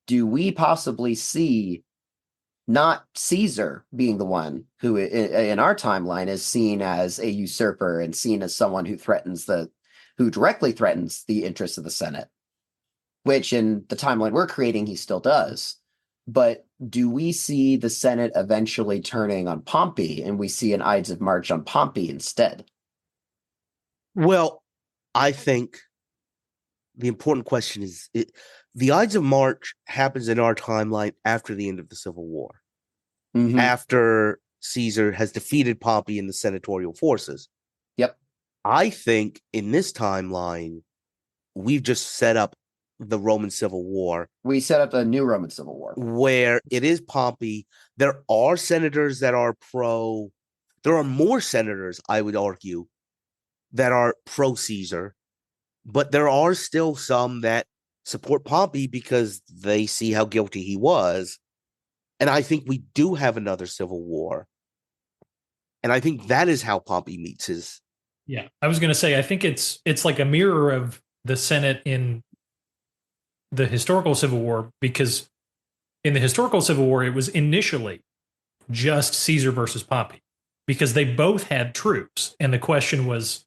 Speaker 3: Do we possibly see not Caesar being the one who in our timeline is seen as a usurper and seen as someone who directly threatens the interests of the Senate, which in the timeline we're creating, he still does. But do we see the Senate eventually turning on Pompey and we see an Ides of March on Pompey instead?
Speaker 4: Well, I think the important question is, the Ides of March happens in our timeline after the end of the Civil War, after Caesar has defeated Pompey in the senatorial forces.
Speaker 3: Yep.
Speaker 4: I think in this timeline, we've just set up the Roman Civil War.
Speaker 3: We set up a new Roman Civil War
Speaker 4: where it is Pompey. There are senators that are there are more senators, I would argue, that are pro-Caesar, but there are still some that support Pompey because they see how guilty he was. And I think we do have another civil war. And I think that is how Pompey meets his
Speaker 2: Yeah, I was going to say I think it's like a mirror of the Senate in the historical Civil War, because in the historical Civil War it was initially just Caesar versus Pompey because they both had troops, and the question was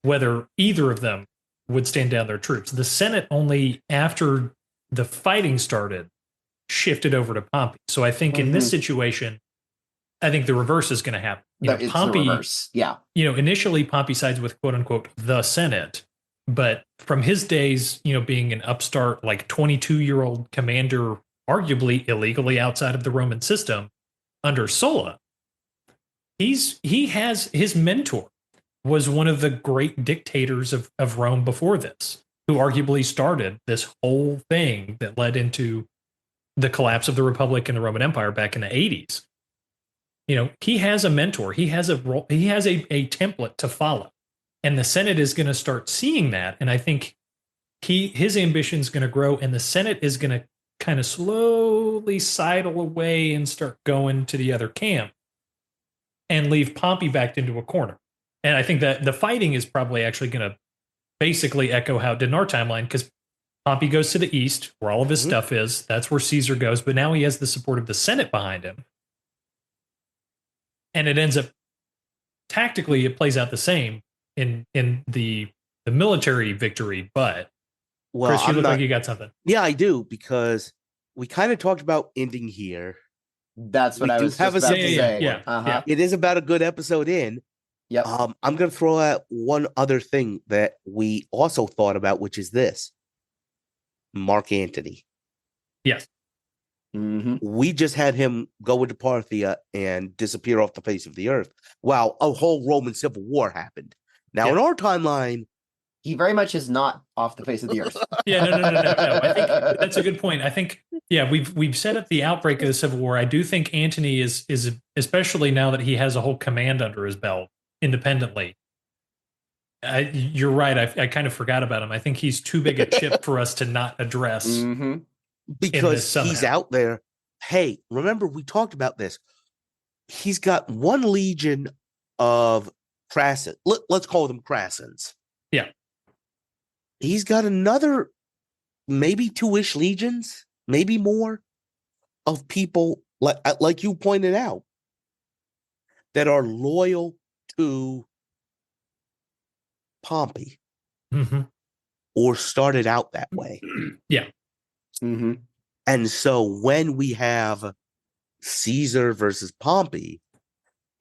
Speaker 2: whether either of them would stand down their troops. The Senate only after the fighting started shifted over to Pompey. So I think in this situation, I think the reverse is going to happen.
Speaker 3: It's
Speaker 2: Pompey,
Speaker 3: the reverse. Yeah.
Speaker 2: Initially Pompey sides with quote unquote the Senate, but from his days, being an upstart, like 22-year-old commander, arguably illegally outside of the Roman system under Sulla, he has his mentor was one of the great dictators of Rome before this, who arguably started this whole thing that led into the collapse of the Republic and the Roman Empire back in the 80s. He has a mentor. He has a role. He has a template to follow, and the Senate is going to start seeing that. And I think his ambition is going to grow, and the Senate is going to kind of slowly sidle away and start going to the other camp, and leave Pompey backed into a corner. And I think that the fighting is probably actually going to basically echo how it did in our timeline, because Pompey goes to the east where all of his stuff is. That's where Caesar goes. But now he has the support of the Senate behind him. And it ends up tactically, it plays out the same in the military victory. But Chris, you look like you got something.
Speaker 4: Yeah, I do, because we kind of talked about ending here.
Speaker 3: That's what I was just about to say.
Speaker 2: Yeah.
Speaker 4: It is about a good episode in.
Speaker 3: Yep.
Speaker 4: I'm going to throw out one other thing that we also thought about, which is this. Mark Antony.
Speaker 2: Yes.
Speaker 4: We just had him go into Parthia and disappear off the face of the earth while a whole Roman civil war happened. Now, in our timeline,
Speaker 3: he very much is not off the face of the earth.
Speaker 2: No. I think that's a good point. I think, we've set up the outbreak of the Civil War. I do think Antony is especially now that he has a whole command under his belt independently. You're right. I kind of forgot about him. I think he's too big a chip for us to not address.
Speaker 4: Because he's out there. Hey, remember we talked about this. He's got one legion of Crassus. Let's call them Crassans.
Speaker 2: Yeah.
Speaker 4: He's got another maybe 2-ish legions, maybe more, of people like you pointed out that are loyal to Pompey or started out that way.
Speaker 2: Yeah.
Speaker 4: And so when we have Caesar versus Pompey,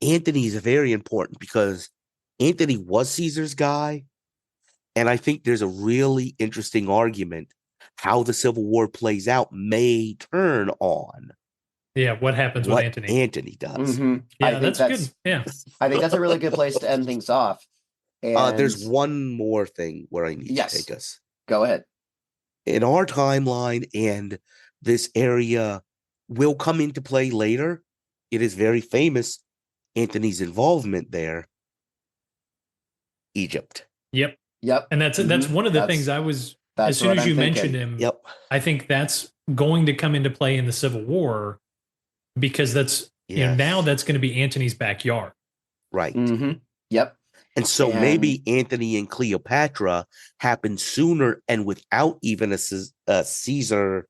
Speaker 4: Antony is very important because Antony was Caesar's guy. And I think there's a really interesting argument how the Civil War plays out may turn on.
Speaker 2: Yeah, what happens with Antony?
Speaker 4: Antony does.
Speaker 2: Yeah, that's good. Yeah.
Speaker 3: I think that's a really good place to end things off. And
Speaker 4: there's one more thing where I need to take us.
Speaker 3: Go ahead.
Speaker 4: In our timeline, and this area will come into play later, it is very famous, Antony's involvement there, Egypt.
Speaker 2: Yep. And that's one of the things I was, as soon as you mentioned him, I think that's going to come into play in the Civil War, because that's, now that's going to be Antony's backyard.
Speaker 4: Right.
Speaker 3: Yep.
Speaker 4: And so maybe Antony and Cleopatra happened sooner and without even a Caesar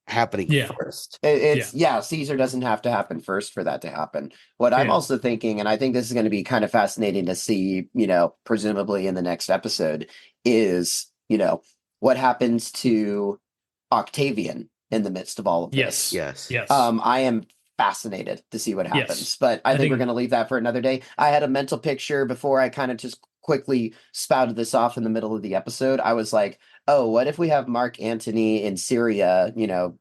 Speaker 4: happening first.
Speaker 3: Caesar doesn't have to happen first for that to happen. What I'm also thinking, and I think this is going to be kind of fascinating to see, presumably in the next episode, is, what happens to Octavian in the midst of all of this.
Speaker 4: Yes.
Speaker 3: I am fascinated to see what happens, but I think we're going to leave that for another day. I had a mental picture before I kind of just quickly spouted this off in the middle of the episode. I was like, oh, what if we have Mark Antony in Syria,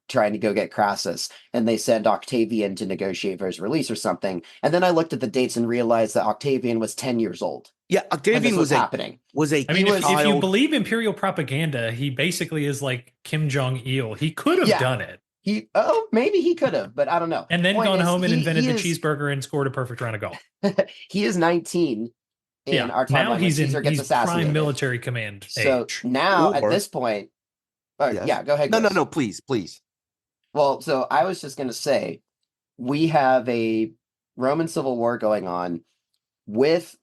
Speaker 3: trying to go get Crassus, and they send Octavian to negotiate for his release or something. And then I looked at the dates and realized that Octavian was 10 years old.
Speaker 4: Yeah, Octavian was
Speaker 3: happening.
Speaker 2: If you believe imperial propaganda, he basically is like Kim Jong-il. He could have done it.
Speaker 3: Maybe he could have, but I don't know.
Speaker 2: And then gone home and invented the cheeseburger and scored a perfect round of golf.
Speaker 3: He is 19 in our timeline.
Speaker 2: Now he's prime military command
Speaker 3: so
Speaker 2: age.
Speaker 3: Now at this point, go ahead.
Speaker 4: No, please.
Speaker 3: Well, so I was just going to say, we have a Roman civil war going on with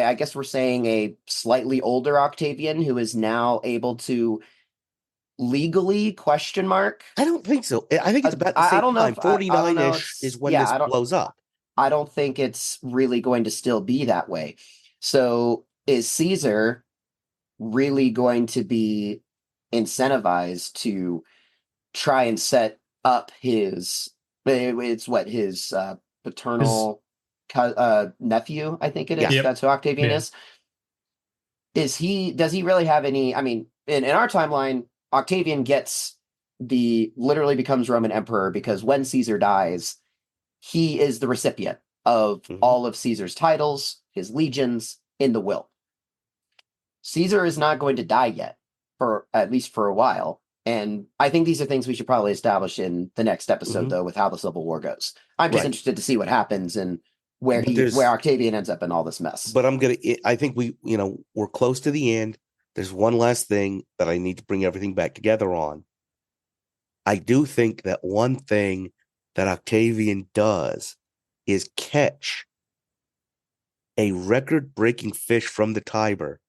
Speaker 3: I guess we're saying a slightly older Octavian who is now able to legally ?
Speaker 4: I don't think so. I think it's about the
Speaker 3: I
Speaker 4: same
Speaker 3: don't know
Speaker 4: time.
Speaker 3: if I don't know.
Speaker 4: 49-ish is when this blows up.
Speaker 3: I don't think it's really going to still be that way. So is Caesar really going to be incentivized to try and set up his paternal nephew, I think it is.
Speaker 4: Yeah.
Speaker 2: Yep.
Speaker 3: That's who Octavian
Speaker 2: Yeah.
Speaker 3: is. Does he really have any? I mean, in our timeline, Octavian literally becomes Roman emperor because when Caesar dies, he is the recipient of all of Caesar's titles, his legions in the will. Caesar is not going to die yet, for at least for a while. And I think these are things we should probably establish in the next episode, though, with how the Civil War goes. I'm just interested to see what happens and where Octavian ends up in all this mess.
Speaker 4: But I think we're close to the end. There's one last thing that I need to bring everything back together on. I do think that one thing that Octavian does is catch a record-breaking fish from the Tiber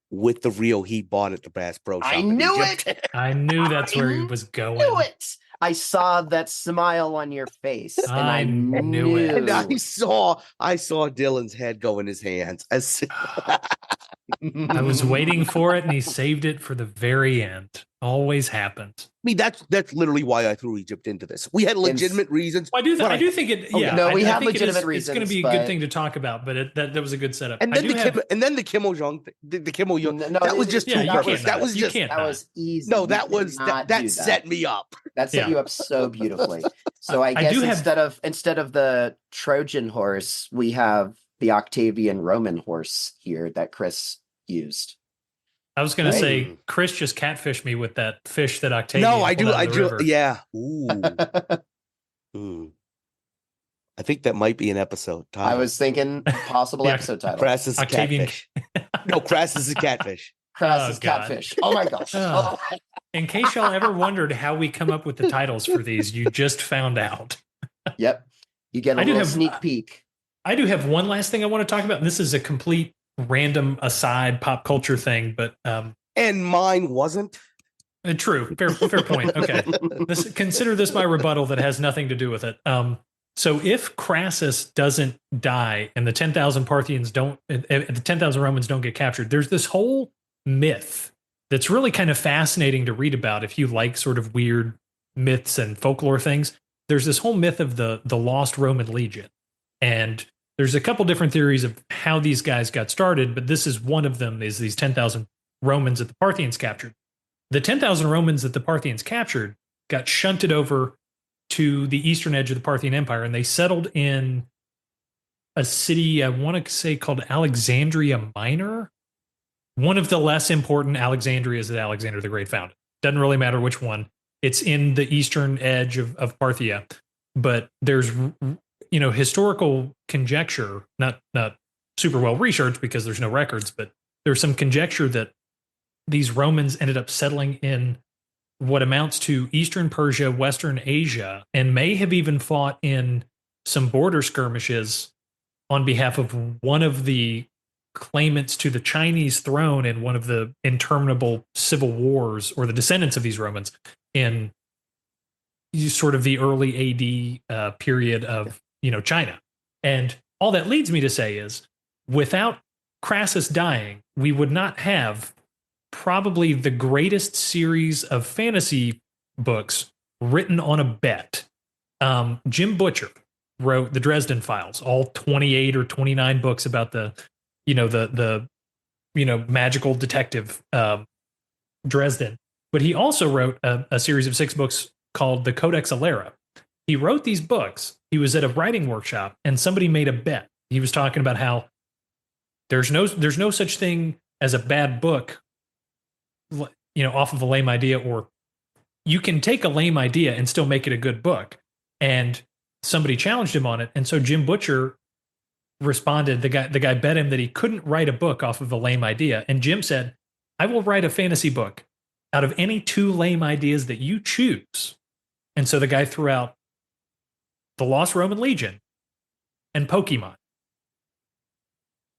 Speaker 4: with the reel he bought at the Bass Pro Shop.
Speaker 3: I knew it.
Speaker 2: I knew that's where he was going.
Speaker 3: Knew it. I saw that smile on your face, and I knew it.
Speaker 4: And I saw Dylan's head go in his hands.
Speaker 2: I was waiting for it, and he saved it for the very end. Always happens.
Speaker 4: I mean, that's literally why I threw Egypt into this. We had legitimate reasons.
Speaker 2: Well, I do think it. Yeah,
Speaker 3: no, we
Speaker 2: I
Speaker 3: have
Speaker 2: think
Speaker 3: legitimate reasons.
Speaker 2: It's going to be a good thing to talk about, but that was a good setup.
Speaker 4: And then the Kim Il-jung, the Kim Il-jung.
Speaker 3: No,
Speaker 4: that was just too perfect. That was
Speaker 3: easy.
Speaker 4: No, that set me up.
Speaker 3: That set you up so beautifully. So I guess instead of the Trojan horse, we have the Octavian Roman horse here that Chris used.
Speaker 2: I was going to say, Chris just catfished me with that fish that Octavian.
Speaker 4: No, I do.
Speaker 2: River.
Speaker 4: Yeah. Ooh. I think that might be an episode title.
Speaker 3: I was thinking possible episode title.
Speaker 4: Crassus catfish. No, Crassus is catfish.
Speaker 3: Crassus catfish. Oh my gosh.
Speaker 2: In case y'all ever wondered how we come up with the titles for these, you just found out.
Speaker 3: Yep. You get a little sneak peek.
Speaker 2: I do have one last thing I want to talk about. And this is a complete random aside pop culture thing, but
Speaker 4: and mine wasn't.
Speaker 2: True. Fair point. Okay. Consider this my rebuttal that has nothing to do with it. So if Crassus doesn't die and the 10,000 Parthians the 10,000 Romans don't get captured, there's this whole myth that's really kind of fascinating to read about if you like sort of weird myths and folklore things. There's this whole myth of the lost Roman legion. And there's a couple different theories of how these guys got started, but this is one of them, is these 10,000 Romans that the Parthians captured. The 10,000 Romans that the Parthians captured got shunted over to the eastern edge of the Parthian Empire, and they settled in a city, I want to say, called Alexandria Minor. One of the less important Alexandrias that Alexander the Great founded. Doesn't really matter which one. It's in the eastern edge of Parthia. But there's historical conjecture, not super well researched because there's no records, but there's some conjecture that these Romans ended up settling in what amounts to Eastern Persia, Western Asia, and may have even fought in some border skirmishes on behalf of one of the claimants to the Chinese throne in one of the interminable civil wars, or the descendants of these Romans in sort of the early AD period of China. And all that leads me to say is, without Crassus dying, we would not have probably the greatest series of fantasy books written on a bet. Jim Butcher wrote the Dresden Files, all 28 or 29 books about the magical detective Dresden. But he also wrote a series of 6 books called the Codex Alera. He wrote these books. He was at a writing workshop, and somebody made a bet. He was talking about how there's no such thing as a bad book, off of a lame idea, or you can take a lame idea and still make it a good book. And somebody challenged him on it, and so Jim Butcher responded. The guy bet him that he couldn't write a book off of a lame idea, and Jim said, "I will write a fantasy book out of any 2 lame ideas that you choose." And so the guy threw out The Lost Roman Legion and Pokemon.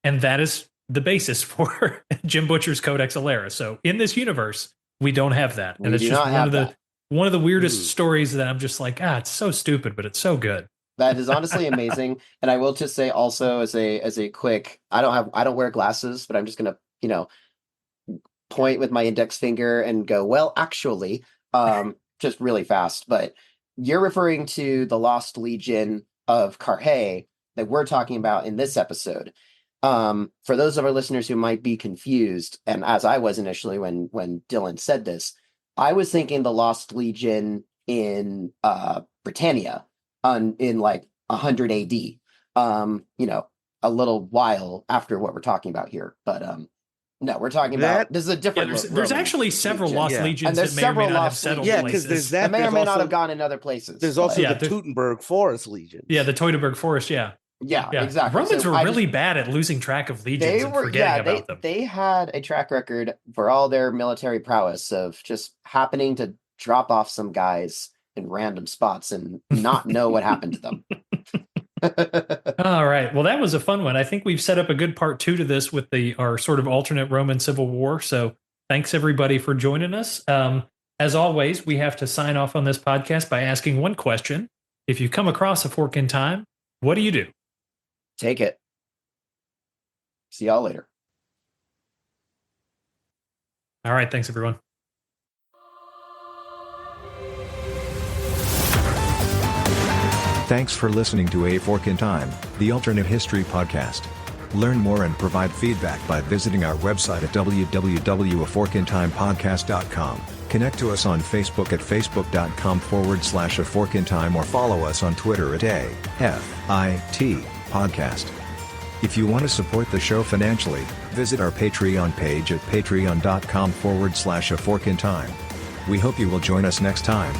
Speaker 2: And that is the basis for Jim Butcher's Codex Alera. So in this universe, we don't have that. And
Speaker 3: We
Speaker 2: it's
Speaker 3: do
Speaker 2: just
Speaker 3: not have that.
Speaker 2: one of the weirdest stories that I'm just like, it's so stupid, but it's so good.
Speaker 3: That is honestly amazing. And I will just say also as a quick, I don't wear glasses, but I'm just gonna, point with my index finger and go, well, actually, just really fast. But you're referring to the Lost Legion of Carhae that we're talking about in this episode. For those of our listeners who might be confused, and as I was initially when Dylan said this, I was thinking the Lost Legion in Britannia in like 100 AD. A little while after what we're talking about here, but no, we're talking about this is a different.
Speaker 2: There's actually several Lost Legions
Speaker 3: and there's
Speaker 2: that may or may
Speaker 3: several
Speaker 2: not have
Speaker 3: Lost
Speaker 2: settled
Speaker 3: Legions.
Speaker 2: places.
Speaker 4: Because there's that
Speaker 3: may or may
Speaker 4: also,
Speaker 3: not have gone in other places.
Speaker 4: There's also the Teutoburg Forest Legion.
Speaker 2: Yeah, the Teutoburg Forest. Yeah,
Speaker 3: exactly.
Speaker 2: Romans were really bad at losing track of legions and forgetting about them.
Speaker 3: They had a track record for all their military prowess of just happening to drop off some guys in random spots and not know what happened to them.
Speaker 2: All right. Well, that was a fun one. I think we've set up a good part 2 to this with our sort of alternate Roman Civil War. So thanks everybody for joining us. As always, we have to sign off on this podcast by asking one question. If you come across a fork in time, what do you do?
Speaker 3: Take it. See y'all later.
Speaker 2: All right. Thanks, everyone.
Speaker 1: Thanks for listening to A Fork in Time, the alternate history podcast. Learn more and provide feedback by visiting our website at www.aforkintimepodcast.com. Connect to us on Facebook at facebook.com/aforkintime or follow us on Twitter at AFIT Podcast. If you want to support the show financially, visit our Patreon page at patreon.com/aforkintime. We hope you will join us next time.